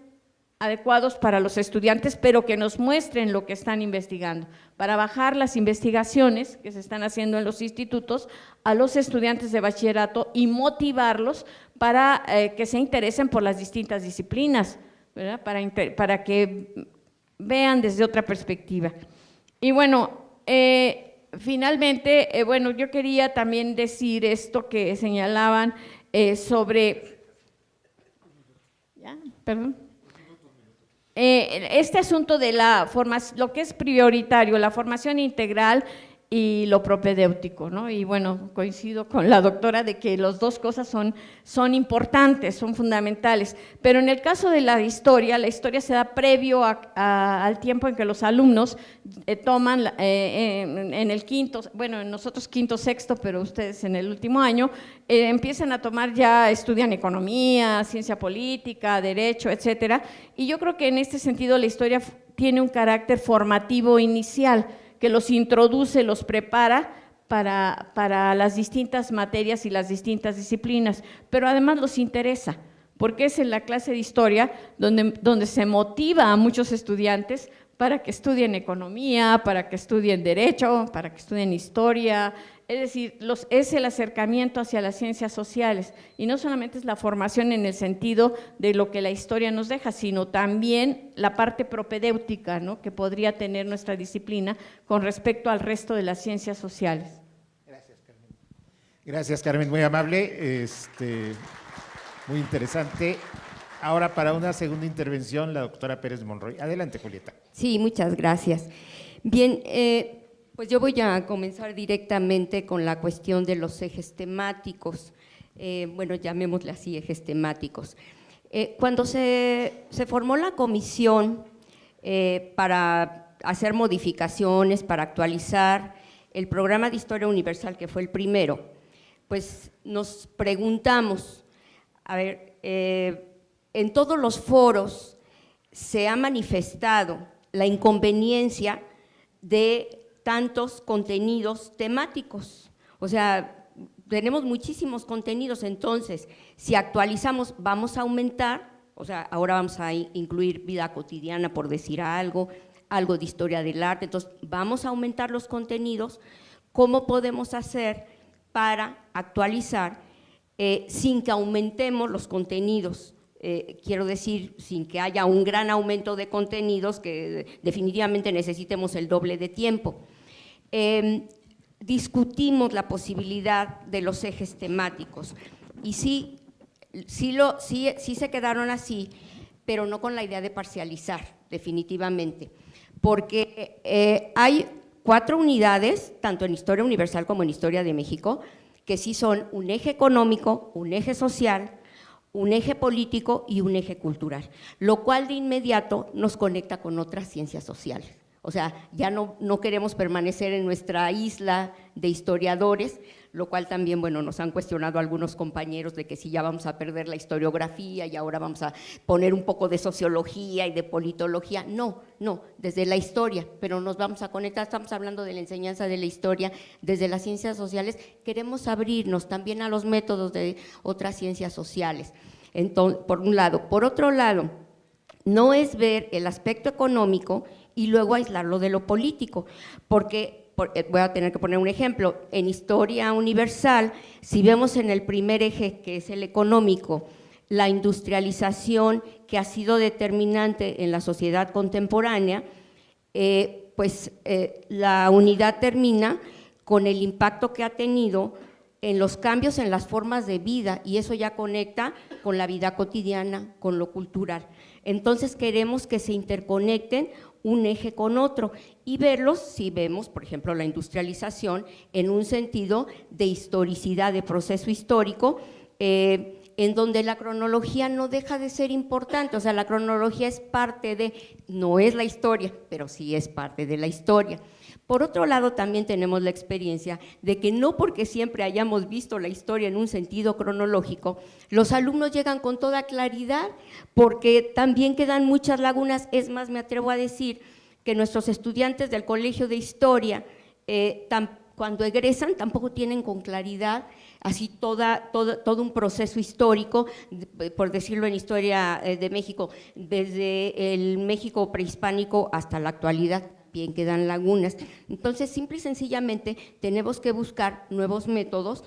adecuados para los estudiantes, pero que nos muestren lo que están investigando, para bajar las investigaciones que se están haciendo en los institutos a los estudiantes de bachillerato y motivarlos para que se interesen por las distintas disciplinas, ¿verdad?, para que vean desde otra perspectiva. Y bueno, finalmente, bueno, yo quería también decir esto que señalaban sobre… ¿Ya? Perdón. Este asunto de la formación, lo que es prioritario, la formación integral y lo propedéutico, ¿no? Y bueno, coincido con la doctora de que las dos cosas son importantes, son fundamentales, pero en el caso de la historia se da previo al tiempo en que los alumnos toman en el quinto, bueno, nosotros quinto, sexto, pero ustedes en el último año, empiezan a tomar ya, estudian economía, ciencia política, derecho, etcétera, y yo creo que en este sentido la historia tiene un carácter formativo inicial, que los introduce, los prepara para las distintas materias y las distintas disciplinas, pero además los interesa, porque es en la clase de historia donde se motiva a muchos estudiantes para que estudien economía, para que estudien derecho, para que estudien historia, es decir, es el acercamiento hacia las ciencias sociales, y no solamente es la formación en el sentido de lo que la historia nos deja, sino también la parte propedéutica, ¿no?, que podría tener nuestra disciplina con respecto al resto de las ciencias sociales. Gracias, Carmen. Gracias, Carmen, muy amable, muy interesante. Ahora, para una segunda intervención, la doctora Pérez Monroy. Adelante, Julieta. Sí, muchas gracias. Bien, pues yo voy a comenzar directamente con la cuestión de los ejes temáticos, bueno, llamémosle así, ejes temáticos. Cuando se formó la comisión para hacer modificaciones, para actualizar el programa de Historia Universal, que fue el primero, pues nos preguntamos, a ver, en todos los foros se ha manifestado la inconveniencia de tantos contenidos temáticos, o sea, tenemos muchísimos contenidos, entonces, si actualizamos, vamos a aumentar O sea, ahora vamos a incluir vida cotidiana, por decir algo de historia del arte. Entonces, vamos a aumentar los contenidos. ¿Cómo podemos hacer para actualizar sin que aumentemos los contenidos? Quiero decir, sin que haya un gran aumento de contenidos, que definitivamente necesitemos el doble de tiempo. Discutimos la posibilidad de los ejes temáticos y sí se quedaron así, pero no con la idea de parcializar, definitivamente, porque hay 4 unidades, tanto en Historia Universal como en Historia de México, que sí son un eje económico, un eje social, un eje político y un eje cultural, lo cual de inmediato nos conecta con otras ciencias sociales. O sea, ya no queremos permanecer en nuestra isla de historiadores, lo cual también, bueno, nos han cuestionado algunos compañeros de que si ya vamos a perder la historiografía y ahora vamos a poner un poco de sociología y de politología. No, desde la historia, pero nos vamos a conectar, estamos hablando de la enseñanza de la historia desde las ciencias sociales, queremos abrirnos también a los métodos de otras ciencias sociales. Entonces, por un lado. Por otro lado, no es ver el aspecto económico y luego aislarlo de lo político, porque voy a tener que poner un ejemplo. En Historia Universal, si vemos en el primer eje, que es el económico, la industrialización que ha sido determinante en la sociedad contemporánea, la unidad termina con el impacto que ha tenido en los cambios en las formas de vida, y eso ya conecta con la vida cotidiana, con lo cultural. Entonces queremos que se interconecten un eje con otro y verlos, si vemos, por ejemplo, la industrialización en un sentido de historicidad, de proceso histórico, en donde la cronología no deja de ser importante. O sea, la cronología es parte de, no es la historia, pero sí es parte de la historia. Por otro lado, también tenemos la experiencia de que no porque siempre hayamos visto la historia en un sentido cronológico, los alumnos llegan con toda claridad, porque también quedan muchas lagunas. Es más, me atrevo a decir que nuestros estudiantes del Colegio de Historia, cuando egresan, tampoco tienen con claridad así todo un proceso histórico, por decirlo en Historia de México, desde el México prehispánico hasta la actualidad. Bien, quedan lagunas. Entonces, simple y sencillamente tenemos que buscar nuevos métodos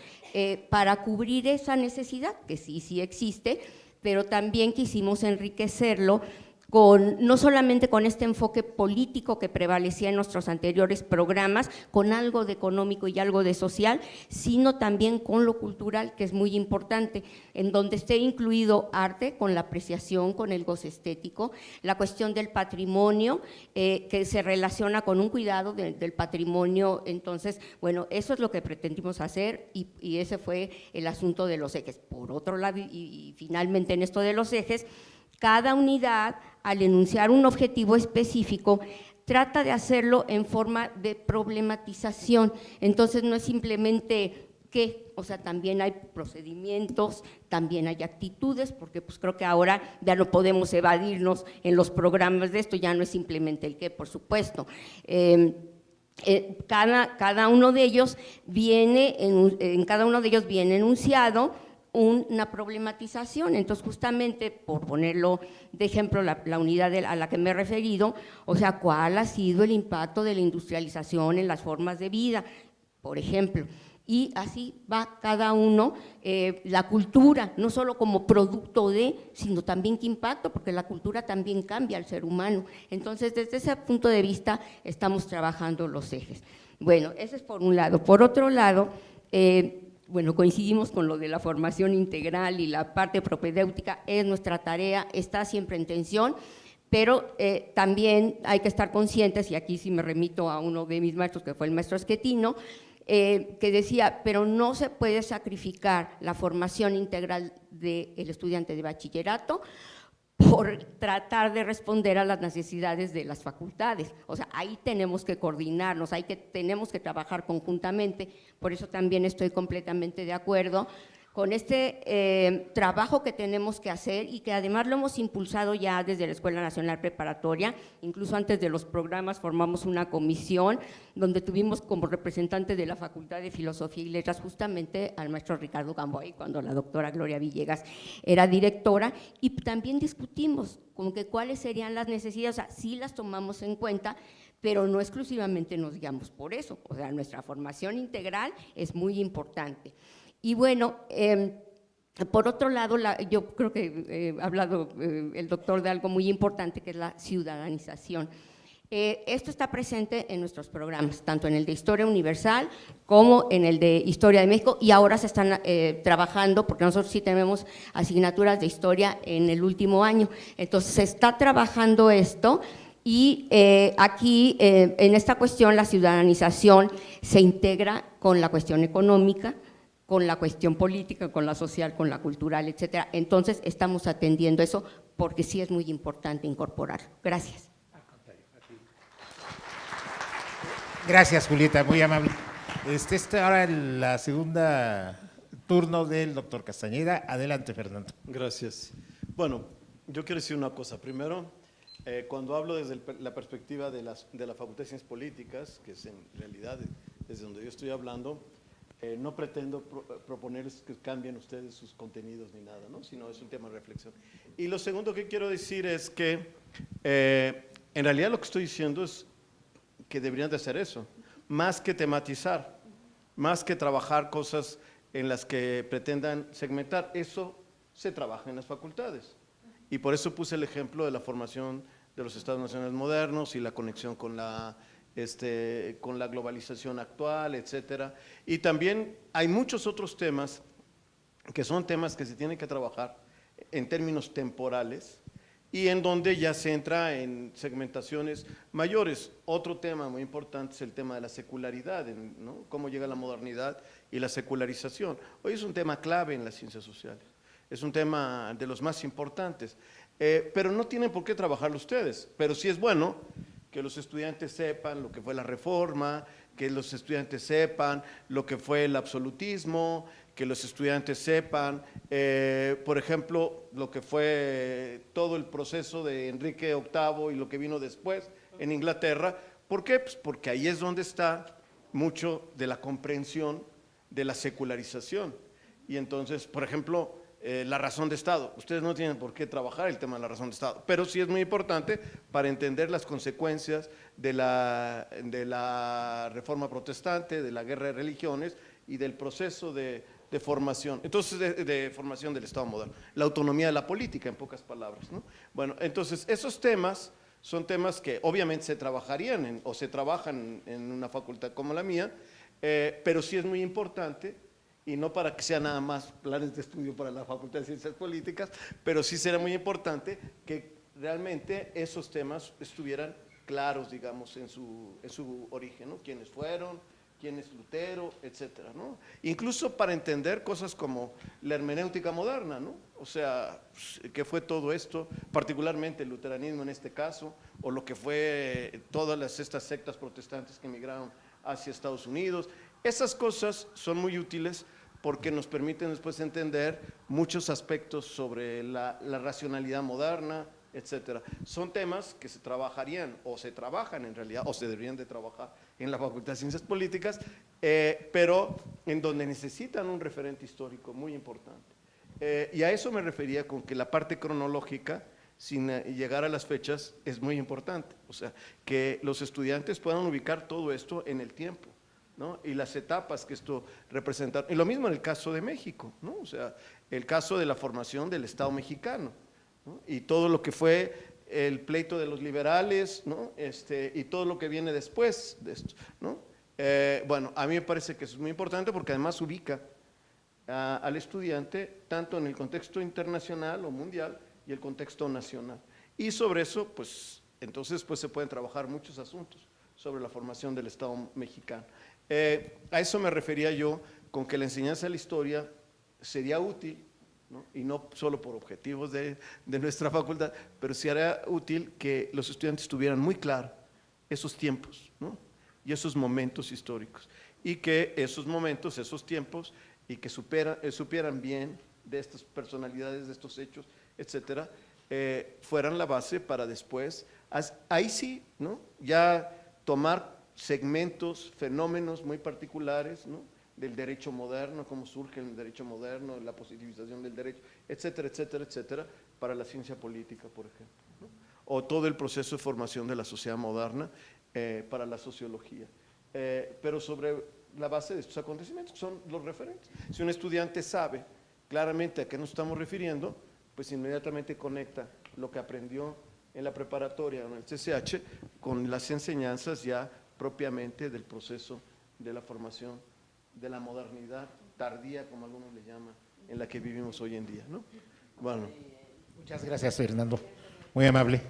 para cubrir esa necesidad, que sí existe, pero también quisimos enriquecerlo no solamente con este enfoque político que prevalecía en nuestros anteriores programas, con algo de económico y algo de social, sino también con lo cultural, que es muy importante, en donde esté incluido arte, con la apreciación, con el goce estético, la cuestión del patrimonio, que se relaciona con un cuidado del patrimonio. Entonces, bueno, eso es lo que pretendimos hacer y ese fue el asunto de los ejes. Por otro lado, y finalmente en esto de los ejes, cada unidad, al enunciar un objetivo específico, trata de hacerlo en forma de problematización. Entonces, no es simplemente qué, o sea, también hay procedimientos, también hay actitudes, porque pues creo que ahora ya no podemos evadirnos en los programas de esto, ya no es simplemente el qué, por supuesto. Cada uno de ellos viene, en cada uno de ellos viene enunciado una problematización. Entonces, justamente, por ponerlo de ejemplo, la unidad a la que me he referido, o sea, ¿cuál ha sido el impacto de la industrialización en las formas de vida, por ejemplo? Y así va cada uno, la cultura, no solo como producto de, sino también qué impacto, porque la cultura también cambia al ser humano. Entonces, desde ese punto de vista, estamos trabajando los ejes. Bueno, ese es por un lado. Por otro lado, bueno, coincidimos con lo de la formación integral y la parte propedéutica, es nuestra tarea, está siempre en tensión, pero también hay que estar conscientes, y aquí sí me remito a uno de mis maestros, que fue el maestro Schettino, que decía, pero no se puede sacrificar la formación integral del estudiante de bachillerato por tratar de responder a las necesidades de las facultades. O sea, ahí tenemos que coordinarnos, tenemos que trabajar conjuntamente. Por eso también estoy completamente de acuerdo con este trabajo que tenemos que hacer y que además lo hemos impulsado ya desde la Escuela Nacional Preparatoria, incluso antes de los programas formamos una comisión donde tuvimos como representante de la Facultad de Filosofía y Letras justamente al maestro Ricardo Gamboy, cuando la doctora Gloria Villegas era directora, y también discutimos como que cuáles serían las necesidades, o sea, sí las tomamos en cuenta, pero no exclusivamente nos guiamos por eso, o sea, nuestra formación integral es muy importante. Y bueno, por otro lado, yo creo que ha hablado el doctor de algo muy importante, que es la ciudadanización. Esto está presente en nuestros programas, tanto en el de Historia Universal como en el de Historia de México, y ahora se están trabajando, porque nosotros sí tenemos asignaturas de Historia en el último año, entonces se está trabajando esto, y aquí en esta cuestión la ciudadanización se integra con la cuestión económica, con la cuestión política, con la social, con la cultural, etcétera. Entonces estamos atendiendo eso porque sí es muy importante incorporar. Gracias. Gracias, Julieta, muy amable. Ahora la segunda turno del doctor Castañeda. Adelante, Fernando. Gracias. Bueno, yo quiero decir una cosa. Primero, cuando hablo desde la perspectiva de la Facultad de Ciencias Políticas, que es en realidad desde donde yo estoy hablando, no pretendo proponerles que cambien ustedes sus contenidos ni nada, ¿no? Sino es un tema de reflexión. Y lo segundo que quiero decir es que en realidad lo que estoy diciendo es que deberían de hacer eso, más que tematizar, más que trabajar cosas en las que pretendan segmentar, eso se trabaja en las facultades. Y por eso puse el ejemplo de la formación de los estados nacionales modernos y la conexión con la globalización actual, etcétera. Y también hay muchos otros temas que son temas que se tienen que trabajar en términos temporales y en donde ya se entra en segmentaciones mayores. Otro tema muy importante es el tema de la secularidad, ¿no? Cómo llega la modernidad y la secularización. Hoy es un tema clave en las ciencias sociales, es un tema de los más importantes, pero no tienen por qué trabajarlo ustedes, pero sí es bueno que los estudiantes sepan lo que fue la reforma, que los estudiantes sepan lo que fue el absolutismo, que los estudiantes sepan, por ejemplo, lo que fue todo el proceso de Enrique VIII y lo que vino después en Inglaterra. ¿Por qué? Pues porque ahí es donde está mucho de la comprensión de la secularización. Y entonces, por ejemplo, la razón de Estado. Ustedes no tienen por qué trabajar el tema de la razón de Estado, pero sí es muy importante para entender las consecuencias de la reforma protestante, de la guerra de religiones y del proceso de formación, entonces de formación del Estado moderno, la autonomía de la política, en pocas palabras, ¿no? Bueno, entonces esos temas son temas que obviamente se trabajarían o se trabajan en una facultad como la mía, pero sí es muy importante, y no para que sea nada más planes de estudio para la Facultad de Ciencias Políticas, pero sí será muy importante que realmente esos temas estuvieran claros, digamos, en su origen, ¿no? Quiénes fueron, quién es Lutero, etcétera, ¿no? Incluso para entender cosas como la hermenéutica moderna, ¿no? O sea, ¿qué fue todo esto? Particularmente el luteranismo en este caso, o lo que fue todas estas sectas protestantes que emigraron hacia Estados Unidos. Esas cosas son muy útiles porque nos permiten después entender muchos aspectos sobre la racionalidad moderna, etcétera. Son temas que se trabajarían o se trabajan en realidad o se deberían de trabajar en la Facultad de Ciencias Políticas, pero en donde necesitan un referente histórico muy importante. Y a eso me refería con que la parte cronológica, sin llegar a las fechas, es muy importante. O sea, que los estudiantes puedan ubicar todo esto en el tiempo, ¿no? Y las etapas que esto representa. Y lo mismo en el caso de México, ¿no? O sea, el caso de la formación del Estado mexicano, ¿no? Y todo lo que fue el pleito de los liberales, ¿no? Y todo lo que viene después de esto, ¿no? Bueno, a mí me parece que eso es muy importante porque además ubica al estudiante tanto en el contexto internacional o mundial y el contexto nacional. Y sobre eso, pues, entonces pues, se pueden trabajar muchos asuntos sobre la formación del Estado mexicano. A eso me refería yo con que la enseñanza de la historia sería útil, ¿no? Y no solo por objetivos de nuestra facultad, pero sí sería útil que los estudiantes tuvieran muy claro esos tiempos, ¿no? Y esos momentos históricos, y que esos momentos, esos tiempos, y que supieran bien de estas personalidades, de estos hechos, etcétera, fueran la base para después, ahí sí, ¿no? Ya tomar segmentos, fenómenos muy particulares, ¿no? Del derecho moderno, cómo surge el derecho moderno, la positivización del derecho, etcétera, etcétera, etcétera, para la ciencia política, por ejemplo, ¿no? O todo el proceso de formación de la sociedad moderna para la sociología. Pero sobre la base de estos acontecimientos, que son los referentes. Si un estudiante sabe claramente a qué nos estamos refiriendo, pues inmediatamente conecta lo que aprendió en la preparatoria o en el CCH con las enseñanzas ya propiamente del proceso de la formación de la modernidad tardía, como algunos le llaman, en la que vivimos hoy en día, ¿no? Bueno. Muchas gracias, Fernando. Muy amable.